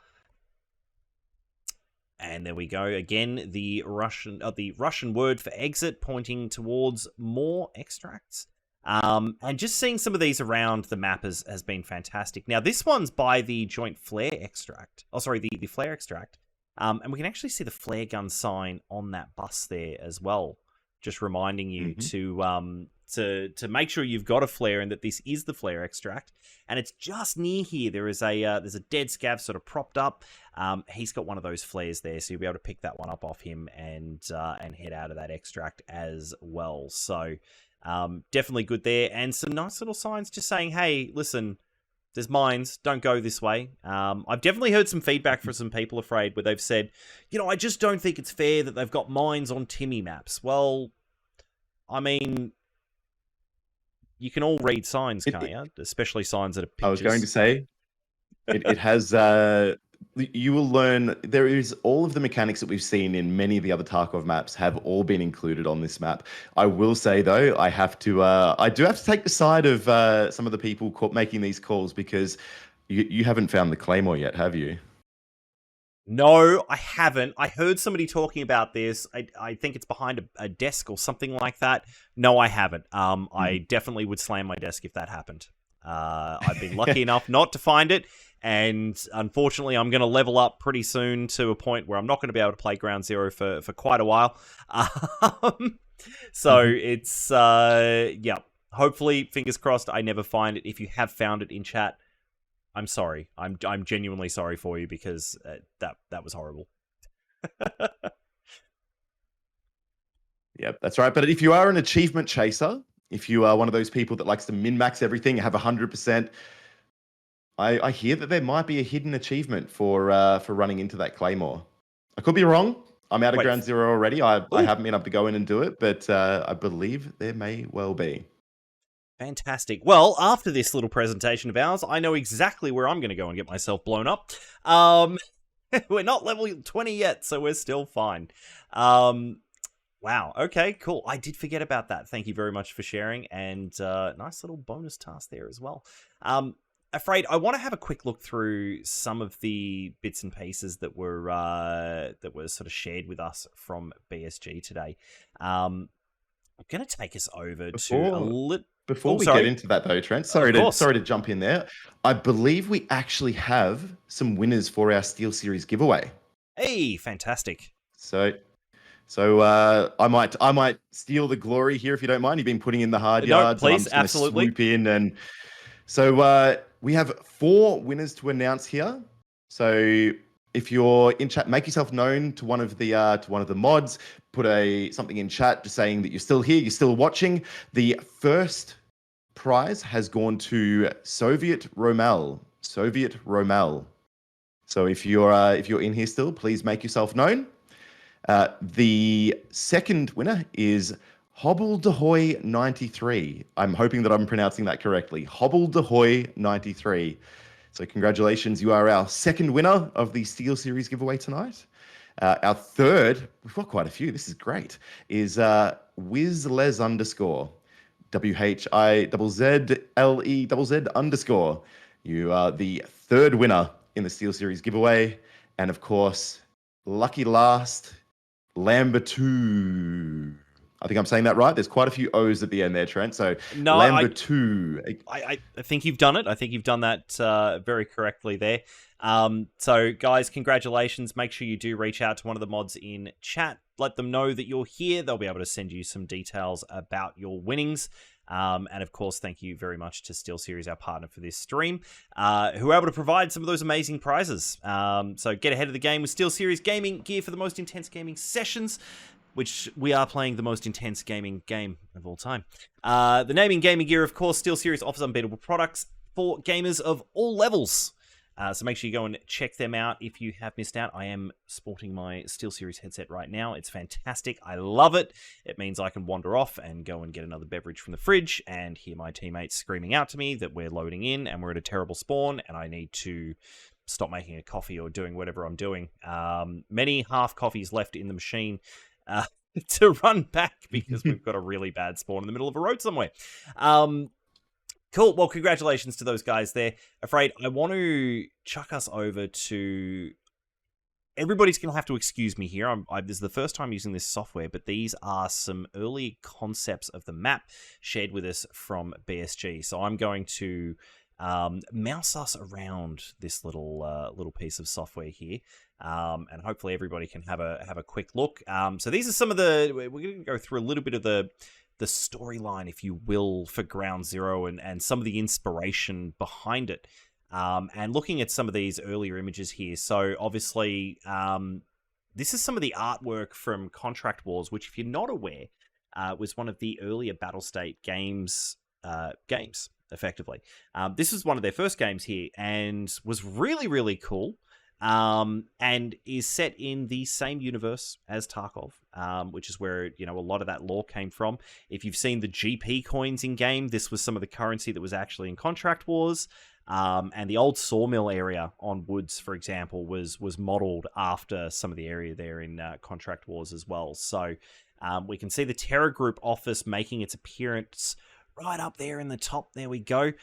[SPEAKER 1] And there we go. Again, the Russian word for exit pointing towards more extracts. And just seeing some of these around the map has been fantastic. Now, this one's by the Joint Flare Extract. Oh, sorry, the Flare Extract. And we can actually see the flare gun sign on that bus there as well. Just reminding you to make sure you've got a flare and that this is the Flare Extract. And it's just near here. There's a dead scav sort of propped up. He's got one of those flares there, so you'll be able to pick that one up off him and head out of that extract as well. So definitely good there. And some nice little signs just saying, hey, listen, there's mines, don't go this way. I've definitely heard some feedback from some people, Afraid, where they've said, I just don't think it's fair that they've got mines on Timmy maps. Well, I mean, you can all read signs, can't you? Especially signs that are pictures.
[SPEAKER 2] I was going to say, it has... you will learn there is all of the mechanics that we've seen in many of the other Tarkov maps have all been included on this map. I will say though, I do have to take the side of some of the people making these calls, because you haven't found the Claymore yet, have you?
[SPEAKER 1] No, I haven't. I heard somebody talking about this. I think it's behind a desk or something like that. No, I haven't. I definitely would slam my desk if that happened. I've been lucky enough not to find it. And unfortunately, I'm going to level up pretty soon to a point where I'm not going to be able to play Ground Zero for quite a while. So it's, hopefully, fingers crossed, I never find it. If you have found it in chat, I'm sorry. I'm genuinely sorry for you, because that was horrible.
[SPEAKER 2] Yep, that's right. But if you are an achievement chaser, if you are one of those people that likes to min-max everything, have 100%, I hear that there might be a hidden achievement for running into that Claymore. I could be wrong. I'm out of Ground Zero already. I haven't been able to go in and do it, but I believe there may well be.
[SPEAKER 1] Fantastic. Well, after this little presentation of ours, I know exactly where I'm going to go and get myself blown up. We're not level 20 yet, so we're still fine. Wow. Okay, cool. I did forget about that. Thank you very much for sharing, and nice little bonus task there as well. Afraid, I want to have a quick look through some of the bits and pieces that were sort of shared with us from BSG today. I'm going to take us over to a little...
[SPEAKER 2] Before we get into that though, Trent, sorry to jump in there. I believe we actually have some winners for our Steel Series giveaway.
[SPEAKER 1] Hey, fantastic.
[SPEAKER 2] So I might steal the glory here if you don't mind. You've been putting in the hard yards.
[SPEAKER 1] No, please,
[SPEAKER 2] I'm just
[SPEAKER 1] absolutely.
[SPEAKER 2] Swoop in, and so we have 4 winners to announce here. So if you're in chat, make yourself known to one of the mods. Put something in chat just saying that you're still here, you're still watching. The first prize has gone to Soviet Romel. So if you're in here still, please make yourself known. The second winner is Hobbledehoy 93. I'm hoping that I'm pronouncing that correctly. Hobbledehoy 93. So congratulations, you are our second winner of the Steel Series giveaway tonight. Our third, we've got quite a few, this is great, is Wizles _ WHIZZLEZZ_. You are the third winner in the Steel Series giveaway. And of course, lucky last, Lambert2. I think I'm saying that right. There's quite a few O's at the end there, Trent. So
[SPEAKER 1] no,
[SPEAKER 2] Lambert2.
[SPEAKER 1] I think you've done it. I think you've done that very correctly there. So guys, congratulations. Make sure you do reach out to one of the mods in chat. Let them know that you're here. They'll be able to send you some details about your winnings. And of course, thank you very much to Steel Series, our partner for this stream, who are able to provide some of those amazing prizes. So get ahead of the game with Steel Series gaming gear for the most intense gaming sessions, which we are playing the most intense gaming game of all time. The naming gaming gear, of course, Steel Series offers unbeatable products for gamers of all levels. So make sure you go and check them out if you have missed out. I am sporting my Steel Series headset right now. It's fantastic. I love it. It means I can wander off and go and get another beverage from the fridge and hear my teammates screaming out to me that we're loading in and we're at a terrible spawn and I need to stop making a coffee or doing whatever I'm doing. Many half coffees left in the machine to run back because we've got a really bad spawn in the middle of a road somewhere. Cool. Well, congratulations to those guys there. Afraid I want to chuck us over to... Everybody's going to have to excuse me here. This is the first time using this software, but these are some early concepts of the map shared with us from BSG. So I'm going to mouse us around this little piece of software here, and hopefully everybody can have a quick look. So these are some of we're going to go through a little bit of the storyline, if you will, for Ground Zero and some of the inspiration behind it. And looking at some of these earlier images here. So obviously, this is some of the artwork from Contract Wars, which, if you're not aware, was one of the earlier Battlestate games, effectively. This was one of their first games here and was really, really cool. And is set in the same universe as Tarkov, which is where, a lot of that lore came from. If you've seen the GP coins in game, this was some of the currency that was actually in Contract Wars. And the old sawmill area on Woods, for example, was modeled after some of the area there in Contract Wars as well. So we can see the Terror Group office making its appearance right up there in the top. There we go.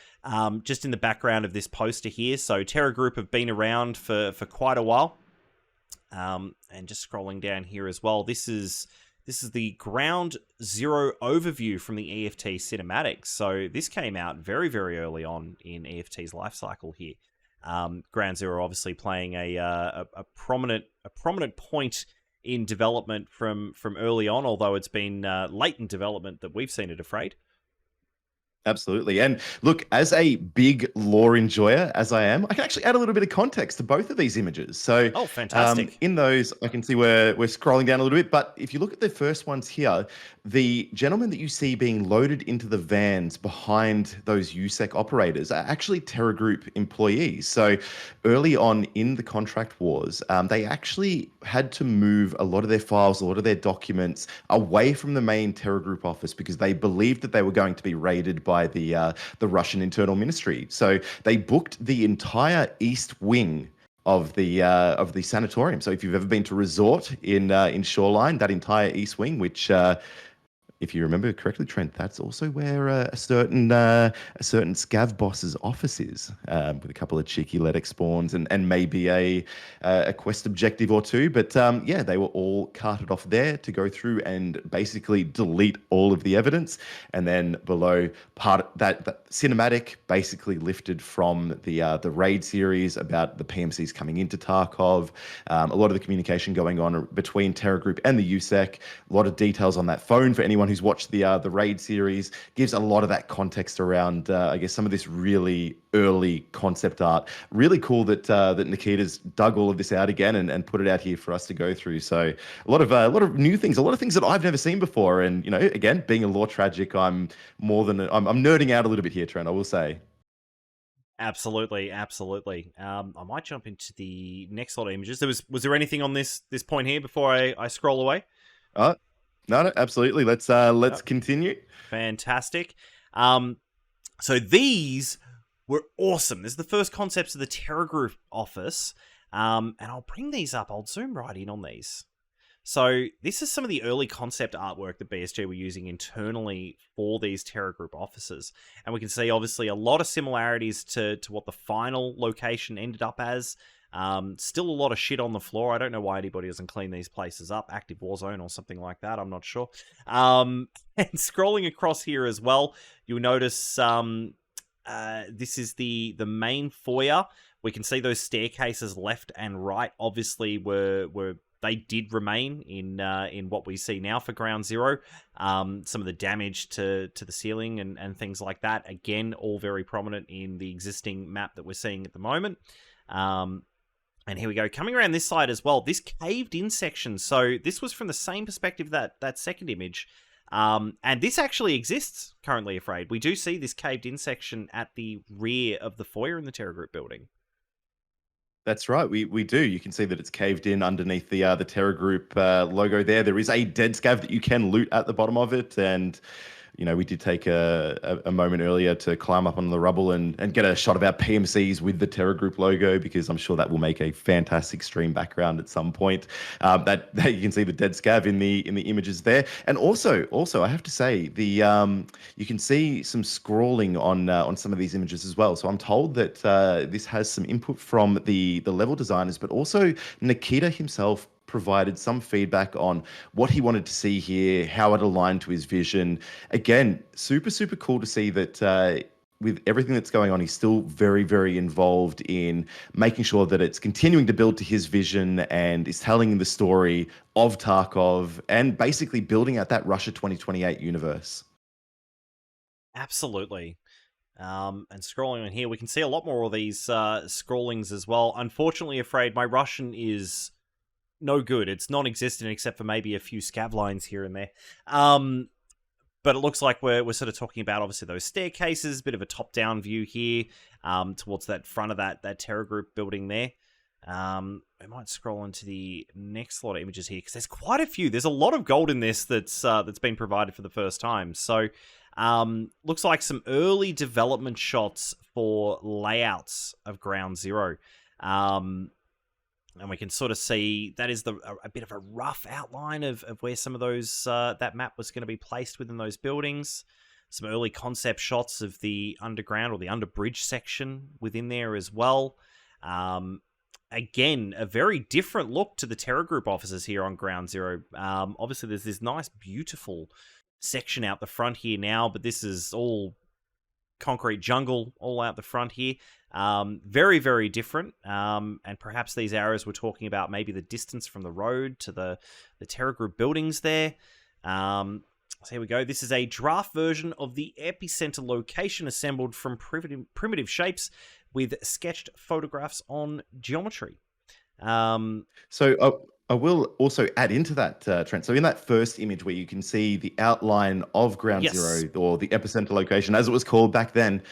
[SPEAKER 1] Just in the background of this poster here. So Terror Group have been around for quite a while. And just scrolling down here as well, this is the Ground Zero overview from the EFT cinematics. So this came out very, very early on in EFT's life cycle here. Ground Zero obviously playing a prominent point in development from early on, although it's been late in development that we've seen it, Afraid.
[SPEAKER 2] Absolutely. And look, as a big lore enjoyer, as I am, I can actually add a little bit of context to both of these images. So,
[SPEAKER 1] fantastic.
[SPEAKER 2] In those, I can see we're scrolling down a little bit. But if you look at the first ones here, the gentlemen that you see being loaded into the vans behind those USEC operators are actually Terror Group employees. So early on in the Contract Wars, they actually had to move a lot of their files, a lot of their documents away from the main Terror Group office because they believed that they were going to be raided by the Russian Internal Ministry. So they booked the entire east wing of the sanatorium. So if you've ever been to resort in Shoreline, that entire east wing, which if you remember correctly, Trent, that's also where a certain scav boss's office is, with a couple of cheeky Letic spawns and maybe a quest objective or two. But yeah, they were all carted off there to go through and basically delete all of the evidence. And then below, part that cinematic basically lifted from the raid series about the PMCs coming into Tarkov, a lot of the communication going on between Terror Group and the USEC, a lot of details on that phone for anyone who's watched the raid series, gives a lot of that context around I guess some of this really early concept art. Really cool that Nikita's dug all of this out again and put it out here for us to go through. So a lot of new things, a lot of things that I've never seen before. And again, being a lore tragic, I'm nerding out a little bit here, Trent, I will say.
[SPEAKER 1] Absolutely. I might jump into the next lot of images. Was there anything on this point here before I scroll away?
[SPEAKER 2] No, absolutely. Let's continue.
[SPEAKER 1] Fantastic. So these were awesome. This is the first concepts of the Terror Group office. And I'll bring these up. I'll zoom right in on these. So this is some of the early concept artwork that BSG were using internally for these Terror Group offices. And we can see, obviously, a lot of similarities to what the final location ended up as. Still a lot of shit on the floor. I don't know why anybody doesn't clean these places up. Active Warzone or something like that. I'm not sure. And scrolling across here as well, you'll notice this is the main foyer. We can see those staircases left and right obviously were they did remain in what we see now for Ground Zero. Some of the damage to the ceiling and things like that, again, all very prominent in the existing map that we're seeing at the moment. And here we go, coming around this side as well, this caved in section. So this was from the same perspective that second image. And this actually exists currently, Afraid. We do see this caved in section at the rear of the foyer in the Terror Group building.
[SPEAKER 2] That's right. We do. You can see that it's caved in underneath the Terror Group logo there. There is a dead scav that you can loot at the bottom of it. And We did take a moment earlier to climb up on the rubble and get a shot of our PMCs with the Terra Group logo, because I'm sure that will make a fantastic stream background at some point. That you can see the dead scav in the images there, and also I have to say you can see some scrawling on some of these images as well. So I'm told that this has some input from the level designers, but also Nikita himself provided some feedback on what he wanted to see here, how it aligned to his vision. Again, super cool to see that with everything that's going on, he's still very, very involved in making sure that it's continuing to build to his vision and is telling the story of Tarkov and basically building out that Russia 2028 universe.
[SPEAKER 1] Absolutely. And scrolling on here, we can see a lot more of these scrawlings as well. Unfortunately, afraid my Russian is no good. It's non-existent except for maybe a few scav lines here and there. But it looks like we're sort of talking about, obviously, those staircases, bit of a top-down view here towards that front of that Terra Group building there. We might scroll into the next lot of images here, because there's quite a few. There's a lot of gold in this that's been provided for the first time. So looks like some early development shots for layouts of Ground Zero. And we can sort of see that is a bit of a rough outline of where some of those that map was going to be placed within those buildings. Some early concept shots of the underground or the underbridge section within there as well. Again, a very different look to the Terra Group offices here on Ground Zero. Obviously, there's this nice, beautiful section out the front here now, but this is all concrete jungle all out the front here. Very, very different. And perhaps these arrows were talking about maybe the distance from the road to the Terra Group buildings there. So here we go. This is a draft version of the epicenter location assembled from primitive shapes with sketched photographs on geometry.
[SPEAKER 2] So I will also add into that, Trent. So in that first image where you can see the outline of Ground Zero, or the epicenter location, as it was called back then,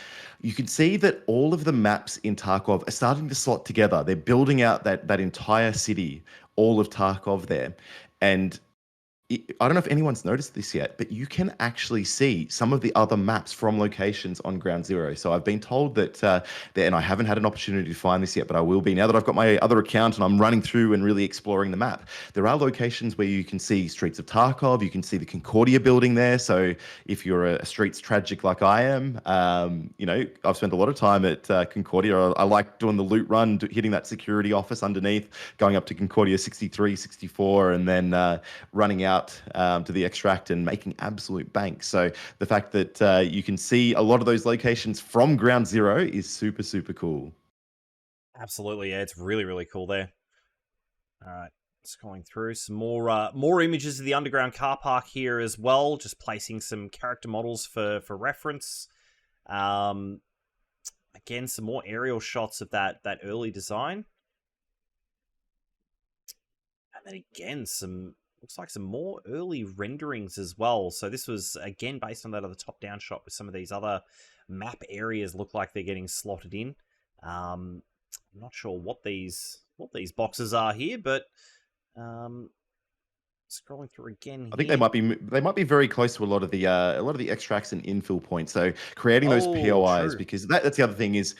[SPEAKER 2] you can see that all of the maps in Tarkov are starting to slot together. They're building out that entire city, all of Tarkov there. And I don't know if anyone's noticed this yet, but you can actually see some of the other maps from locations on Ground Zero. So I've been told that, and I haven't had an opportunity to find this yet, but I will be now that I've got my other account and I'm running through and really exploring the map. There are locations where you can see Streets of Tarkov, you can see the Concordia building there. So if you're a Streets tragic like I am, I've spent a lot of time at Concordia. I like doing the loot run, hitting that security office underneath, going up to Concordia 63, 64, and then running out to the extract and making absolute bank. So the fact that you can see a lot of those locations from Ground Zero is super cool.
[SPEAKER 1] Absolutely, yeah, it's really, really cool there. All right, scrolling through some more images of the underground car park here as well, just placing some character models for reference. Again, some more aerial shots of that early design. And then again, looks like some more early renderings as well. So this was, again, based on that other top-down shot with some of these other map areas look like they're getting slotted in. I'm not sure what these boxes are here, but scrolling through again here.
[SPEAKER 2] I think they might be very close to a lot of the extracts and infill points. So creating those POIs, because that's the other thing is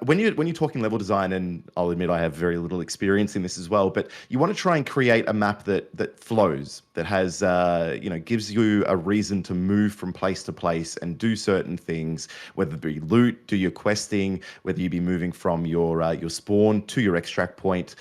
[SPEAKER 2] when you're talking level design, and I'll admit I have very little experience in this as well, but you want to try and create a map that flows, that has gives you a reason to move from place to place and do certain things, whether it be loot, do your questing, whether you be moving from your spawn to your extract point,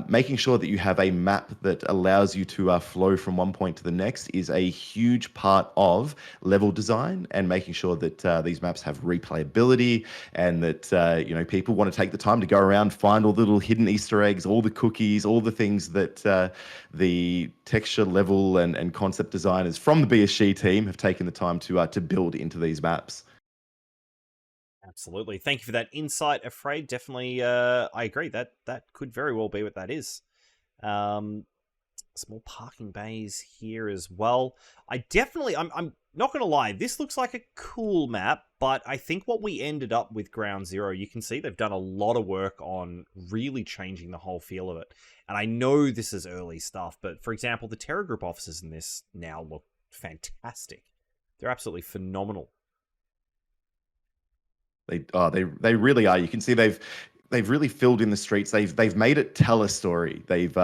[SPEAKER 2] making sure that you have a map that allows you to flow from one point to the next is a huge part of level design, and making sure that these maps have replayability, and that people want to take the time to go around, find all the little hidden Easter eggs, all the cookies, all the things that the texture level and concept designers from the BSG team have taken the time to build into these maps.
[SPEAKER 1] Absolutely. Thank you for that insight, Afraid. Definitely, I agree. That could very well be what that is. Small parking bays here as well. I'm not going to lie, this looks like a cool map, but I think what we ended up with Ground Zero, you can see they've done a lot of work on really changing the whole feel of it. And I know this is early stuff, but for example, the Terra Group offices in this now look fantastic. They're absolutely phenomenal.
[SPEAKER 2] They really are. You can see they've really filled in the streets. They've made it tell a story. They've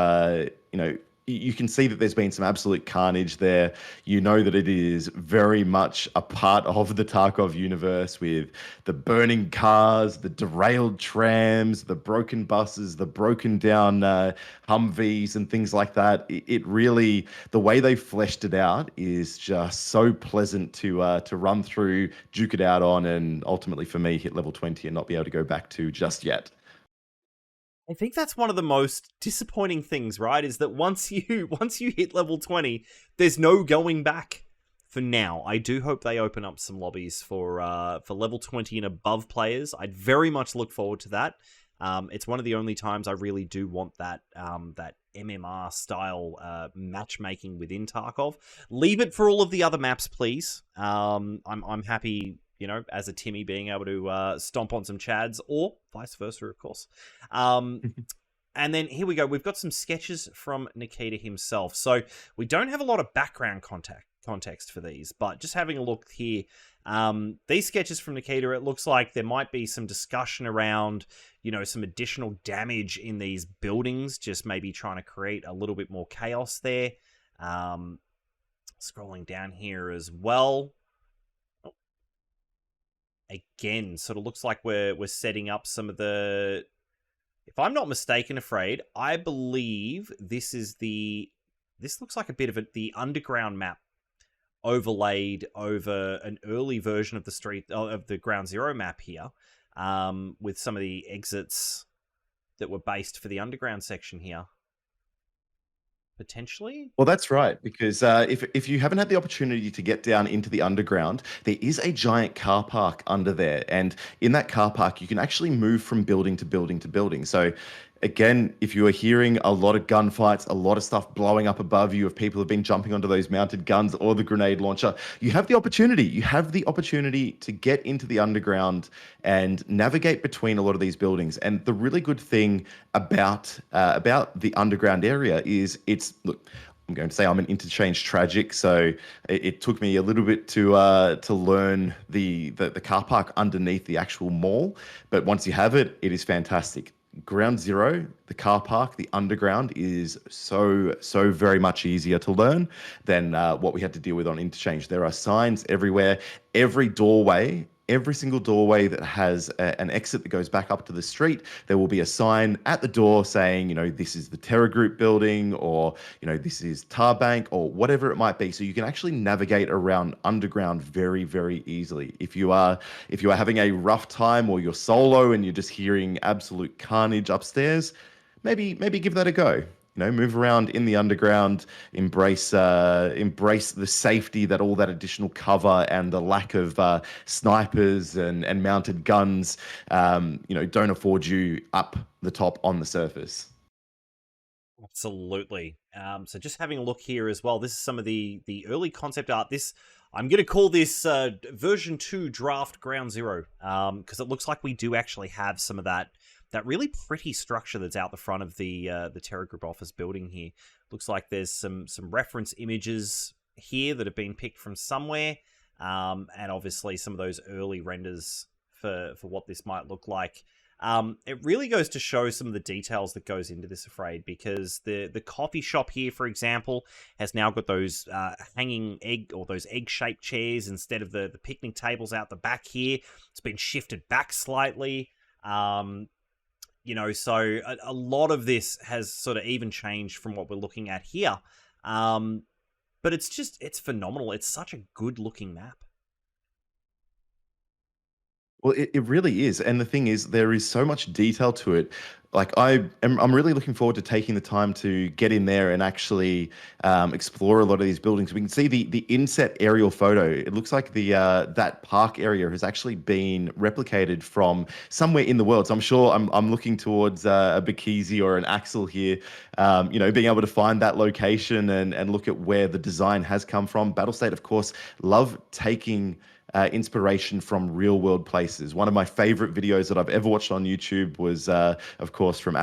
[SPEAKER 2] you can see that there's been some absolute carnage there. You know that it is very much a part of the Tarkov universe, with the burning cars, the derailed trams, the broken buses, the broken down Humvees and things like that. It really, the way they fleshed it out is just so pleasant to run through, duke it out on, and ultimately for me hit level 20 and not be able to go back to just yet.
[SPEAKER 1] I think that's one of the most disappointing things, right? Is that once you hit level 20, there's no going back. For now, I do hope they open up some lobbies for level 20 and above players. I'd very much look forward to that. It's one of the only times I really do want that that MMR style matchmaking within Tarkov. Leave it for all of the other maps, please. I'm happy, you know, as a Timmy, being able to stomp on some Chads, or vice versa, of course. And then here we go. We've got some sketches from Nikita himself. So we don't have a lot of background context for these, but just having a look here, these sketches from Nikita, it looks like there might be some discussion around, you know, some additional damage in these buildings, just maybe trying to create a little bit more chaos there. Scrolling down here as well. Again, sort of looks like we're setting up some of the, if I'm not mistaken, Afraid, I believe this looks like a bit of the underground map overlaid over an early version of the Ground Zero map here, with some of the exits that were based for the underground section here. Potentially?
[SPEAKER 2] Well, that's right, because if you haven't had the opportunity to get down into the underground, there is a giant car park under there. And in that car park, you can actually move from building to building to building. So again, if you are hearing a lot of gunfights, a lot of stuff blowing up above you, if people have been jumping onto those mounted guns or the grenade launcher, you have the opportunity. You have the opportunity to get into the underground and navigate between a lot of these buildings. And the really good thing about the underground area is look, I'm going to say I'm an interchange tragic, so it took me a little bit to learn the car park underneath the actual mall. But once you have it, it is fantastic. Ground Zero, the car park, the underground is so very much easier to learn than what we had to deal with on Interchange. There are signs everywhere. Every single doorway that has an exit that goes back up to the street, there will be a sign at the door saying, you know, this is the Terror Group building, or, you know, this is Tarbank, or whatever it might be. So you can actually navigate around underground very, very easily. If you are having a rough time, or you're solo and you're just hearing absolute carnage upstairs, maybe give that a go. You know, move around in the underground, embrace the safety that all that additional cover and the lack of snipers and mounted guns, you know, don't afford you up the top on the surface.
[SPEAKER 1] Absolutely. So just having a look here as well, this is some of the early concept art. I'm going to call this version 2 draft Ground Zero, because it looks like we do actually have some of that really pretty structure that's out the front of the Terror Group office building here. Looks like there's some reference images here that have been picked from somewhere, and obviously some of those early renders for what this might look like. It really goes to show some of the details that goes into this, Afraid, because the coffee shop here, for example, has now got those hanging those egg-shaped chairs instead of the picnic tables out the back here. It's been shifted back slightly. You know, so a lot of this has sort of even changed from what we're looking at here. But it's phenomenal. It's such a good looking map.
[SPEAKER 2] Well, it really is. And the thing is, there is so much detail to it. Like I'm really looking forward to taking the time to get in there and actually explore a lot of these buildings. We can see the inset aerial photo. It looks like the that park area has actually been replicated from somewhere in the world. So I'm sure I'm looking towards a Bikisi or an Axel here. You know, being able to find that location and look at where the design has come from. Battlestate, of course, love taking inspiration from real world places. One of my favorite videos that I've ever watched on YouTube was, of course, from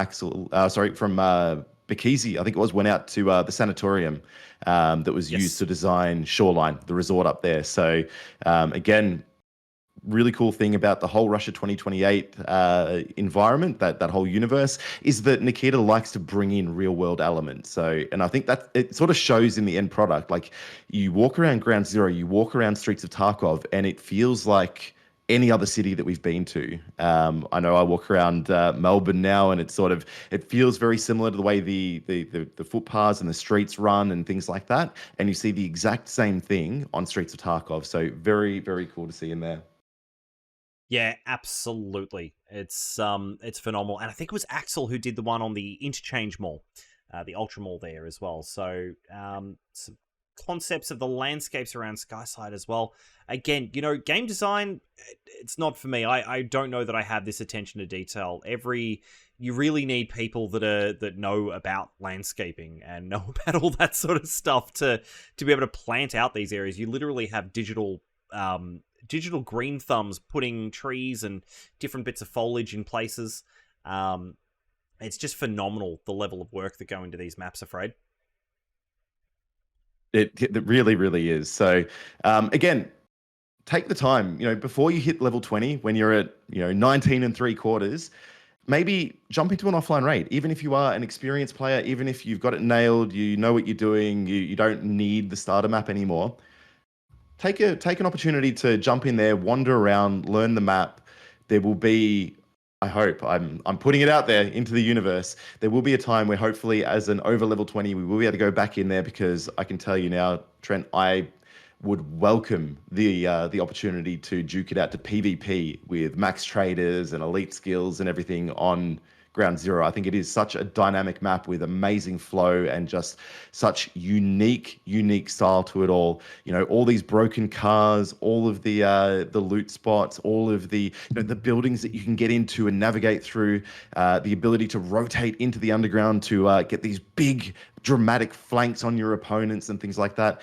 [SPEAKER 2] Bikisi, I think it was, went out to the sanatorium that was used
[SPEAKER 1] Yes.
[SPEAKER 2] to design Shoreline, the resort up there. So again, really cool thing about the whole Russia 2028 environment, that whole universe, is that Nikita likes to bring in real world elements. So, and I think that it sort of shows in the end product. Like, you walk around Ground Zero, you walk around streets of Tarkov, and it feels like any other city that we've been to. I know I walk around Melbourne now, and it feels very similar to the way the footpaths and the streets run and things like that. And you see the exact same thing on streets of Tarkov. So very, very cool to see in there.
[SPEAKER 1] Yeah, absolutely. It's phenomenal, and I think it was Axel who did the one on the Interchange Mall, the Ultra Mall there as well. So some concepts of the landscapes around Skyside as well. Again, game design, it's not for me. I don't know that I have this attention to detail. You really need people that know about landscaping and know about all that sort of stuff to be able to plant out these areas. You literally have digital green thumbs putting trees and different bits of foliage in places. It's just phenomenal, the level of work that go into these maps, Afraid.
[SPEAKER 2] It really, really is. So again, take the time, before you hit level 20, when you're at, 19 and 3/4, maybe jump into an offline raid. Even if you are an experienced player, even if you've got it nailed, you know what you're doing, you don't need the starter map anymore. Take an opportunity to jump in there, wander around, learn the map. There will be, I hope, I'm putting it out there into the universe. There will be a time where hopefully, as an over level 20, we will be able to go back in there, because I can tell you now, Trent, I would welcome the opportunity to duke it out to PvP with max traders and elite skills and everything on Ground Zero. I think it is such a dynamic map with amazing flow and just such unique style to it all. All these broken cars, all of the loot spots, all of the the buildings that you can get into and navigate through, the ability to rotate into the underground to get these big dramatic flanks on your opponents and things like that.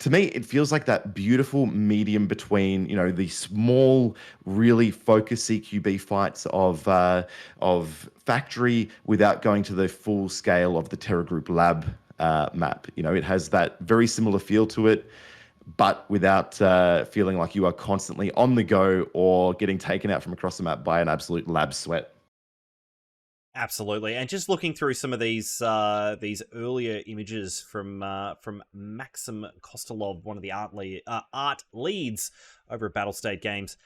[SPEAKER 2] To me, it feels like that beautiful medium between the small, really focused CQB fights of factory without going to the full scale of the Terra Group Lab map. It has that very similar feel to it, but without feeling like you are constantly on the go or getting taken out from across the map by an absolute lab sweat.
[SPEAKER 1] Absolutely, and just looking through some of these earlier images from Maxim Kostelov, one of the art leads over at Battlestate Games.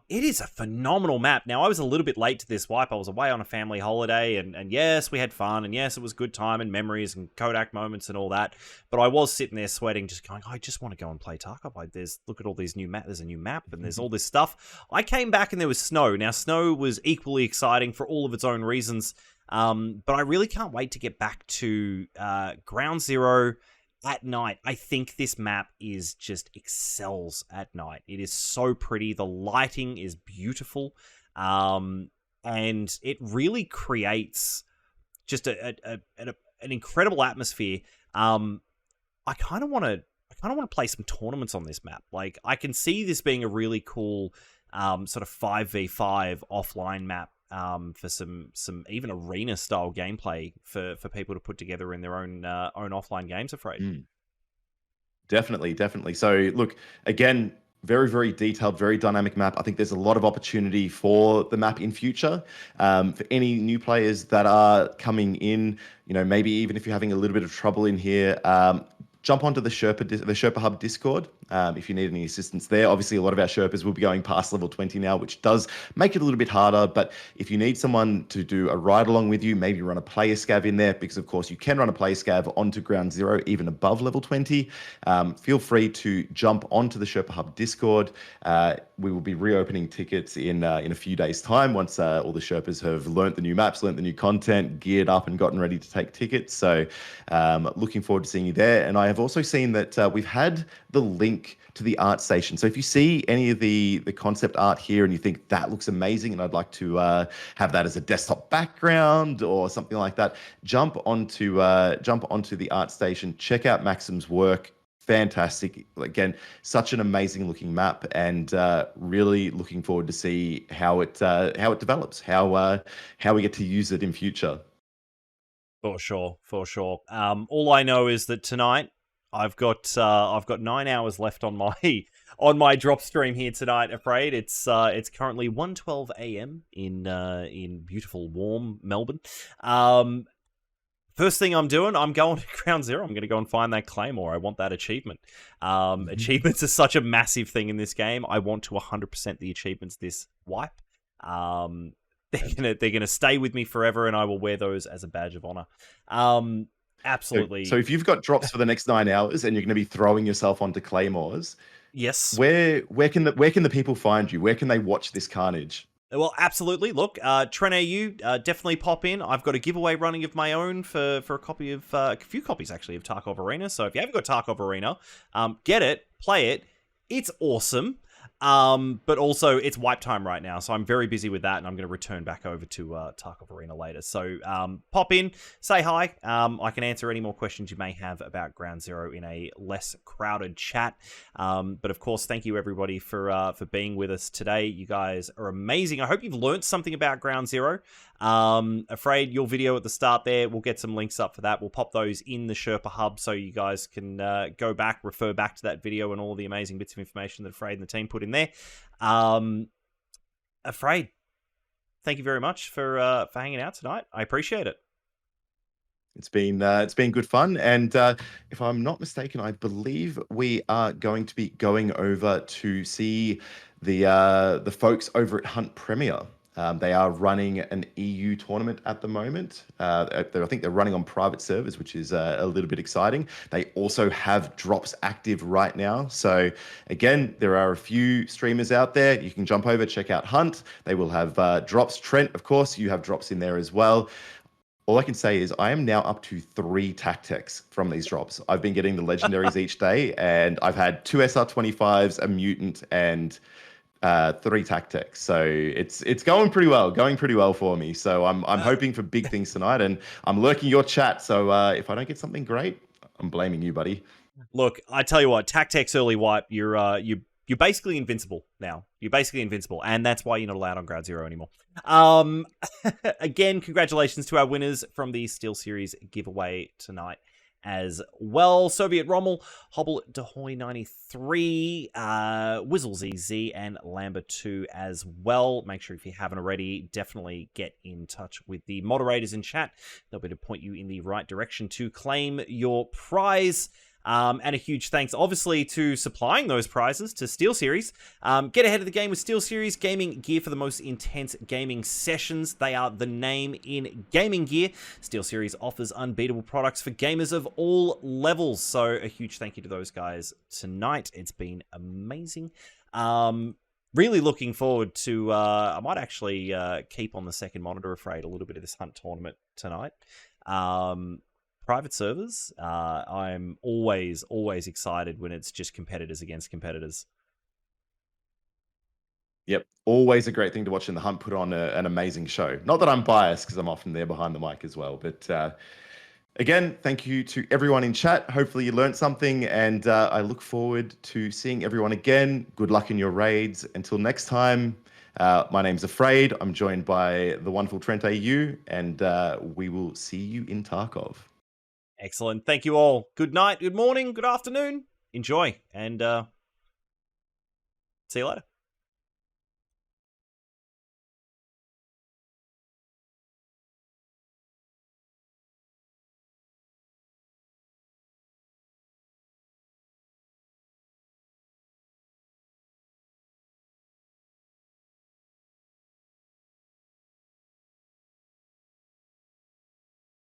[SPEAKER 1] It is a phenomenal map. Now, I was a little bit late to this wipe. I was away on a family holiday, and yes, we had fun, and yes, it was good time and memories and Kodak moments and all that. But I was sitting there sweating, just going, I just want to go and play Tarkov. Look at all these new maps. There's a new map, and there's all this stuff. I came back and there was snow. Now, snow was equally exciting for all of its own reasons. But I really can't wait to get back to Ground Zero at night. I think this map excels at night. It is so pretty. The lighting is beautiful. And it really creates just an incredible atmosphere. I kind of want to play some tournaments on this map. Like, I can see this being a really cool sort of 5v5 offline map. For some even arena style gameplay for people to put together in their own offline games, Afraid.
[SPEAKER 2] Definitely. So look, again, very, very detailed, very dynamic map. I think there's a lot of opportunity for the map in future. For any new players that are coming in, maybe even if you're having a little bit of trouble in here, jump onto the Sherpa Hub Discord if you need any assistance there. Obviously, a lot of our Sherpas will be going past level 20 now, which does make it a little bit harder. But if you need someone to do a ride along with you, maybe run a player scav in there, because of course you can run a player scav onto Ground Zero, even above level 20. Feel free to jump onto the Sherpa Hub Discord. We will be reopening tickets in a few days' time once all the Sherpas have learnt the new maps, learnt the new content, geared up and gotten ready to take tickets. So looking forward to seeing you there. And I have also seen that we've had the link to the art station. So if you see any of the concept art here and you think that looks amazing and I'd like to have that as a desktop background or something like that, jump onto the art station, check out Maxim's work. Fantastic. Again, such an amazing looking map, and really looking forward to see how it develops, how we get to use it in future.
[SPEAKER 1] For sure, for sure. All I know is that tonight I've got 9 hours left on my on my drop stream here tonight. Afraid it's currently 1:12 a.m. in beautiful warm Melbourne. First thing I'm doing, I'm going to Ground Zero. I'm going to go and find that Claymore. I want that achievement. Achievements are such a massive thing in this game. I want to 100% the achievements this wipe. They're gonna stay with me forever, and I will wear those as a badge of honor. Absolutely.
[SPEAKER 2] So if you've got drops for the next 9 hours and you're going to be throwing yourself onto claymores,
[SPEAKER 1] yes,
[SPEAKER 2] where can the people find you? Where can they watch this carnage?
[SPEAKER 1] Well, absolutely. Look, TrentAU, definitely pop in. I've got a giveaway running of my own for a copy of a few copies actually of Tarkov Arena. So if you haven't got Tarkov Arena, get it, play it. It's awesome. But also it's wipe time right now, so I'm very busy with that, and I'm going to return back over to Tarkov Arena later. So pop in, say hi. I can answer any more questions you may have about Ground Zero in a less crowded chat. But of course, thank you everybody for being with us today. You guys are amazing. I hope you've learned something about Ground Zero. Afraid your video at the start there, we'll get some links up for that. We'll pop those in the Sherpa Hub so you guys can go back, refer back to that video and all the amazing bits of information that Afraid and the team put in there. Afraid, thank you very much for hanging out tonight. I appreciate it.
[SPEAKER 2] It's been good fun, and if I'm not mistaken, I believe we are going to be going over to see the folks over at Hunt Premier. They are running an EU tournament at the moment. I think they're running on private servers, which is a little bit exciting. They also have drops active right now. So again, there are a few streamers out there. You can jump over, check out Hunt. They will have drops. Trent, of course, you have drops in there as well. All I can say is I am now up to 3 tactics from these drops. I've been getting the legendaries each day, and I've had 2 SR25s, a mutant, and 3 tactics. So it's going pretty well for me. So I'm hoping for big things tonight, and I'm lurking your chat. So if I don't get something great, I'm blaming you, buddy.
[SPEAKER 1] Look, I tell you what, tactics early wipe, you're basically invincible now. You're basically invincible, and that's why you're not allowed on Ground Zero anymore. Again, congratulations to our winners from the SteelSeries giveaway tonight as well. Soviet Rommel, Hobble Dehoy 93, Wizzle ZZ, and Lambert 2 as well. Make sure if you haven't already, definitely get in touch with the moderators in chat. They'll be able to point you in the right direction to claim your prize. And a huge thanks, obviously, to supplying those prizes to SteelSeries. Get ahead of the game with SteelSeries gaming gear for the most intense gaming sessions. They are the name in gaming gear. SteelSeries offers unbeatable products for gamers of all levels. So a huge thank you to those guys tonight. It's been amazing. Really looking forward to... I might actually keep on the second monitor, Afraid, a little bit of this Hunt tournament tonight. Private servers, I'm always excited when it's just competitors against competitors.
[SPEAKER 2] Yep, always a great thing to watch, and the Hunt put on an amazing show. Not that I'm biased, because I'm often there behind the mic as well. But again, thank you to everyone in chat. Hopefully you learned something, and I look forward to seeing everyone again. Good luck in your raids. Until next time, my name's Afraid. I'm joined by the wonderful TrentAU, and we will see you in Tarkov.
[SPEAKER 1] Excellent. Thank you all. Good night, good morning, good afternoon. Enjoy, and see you later.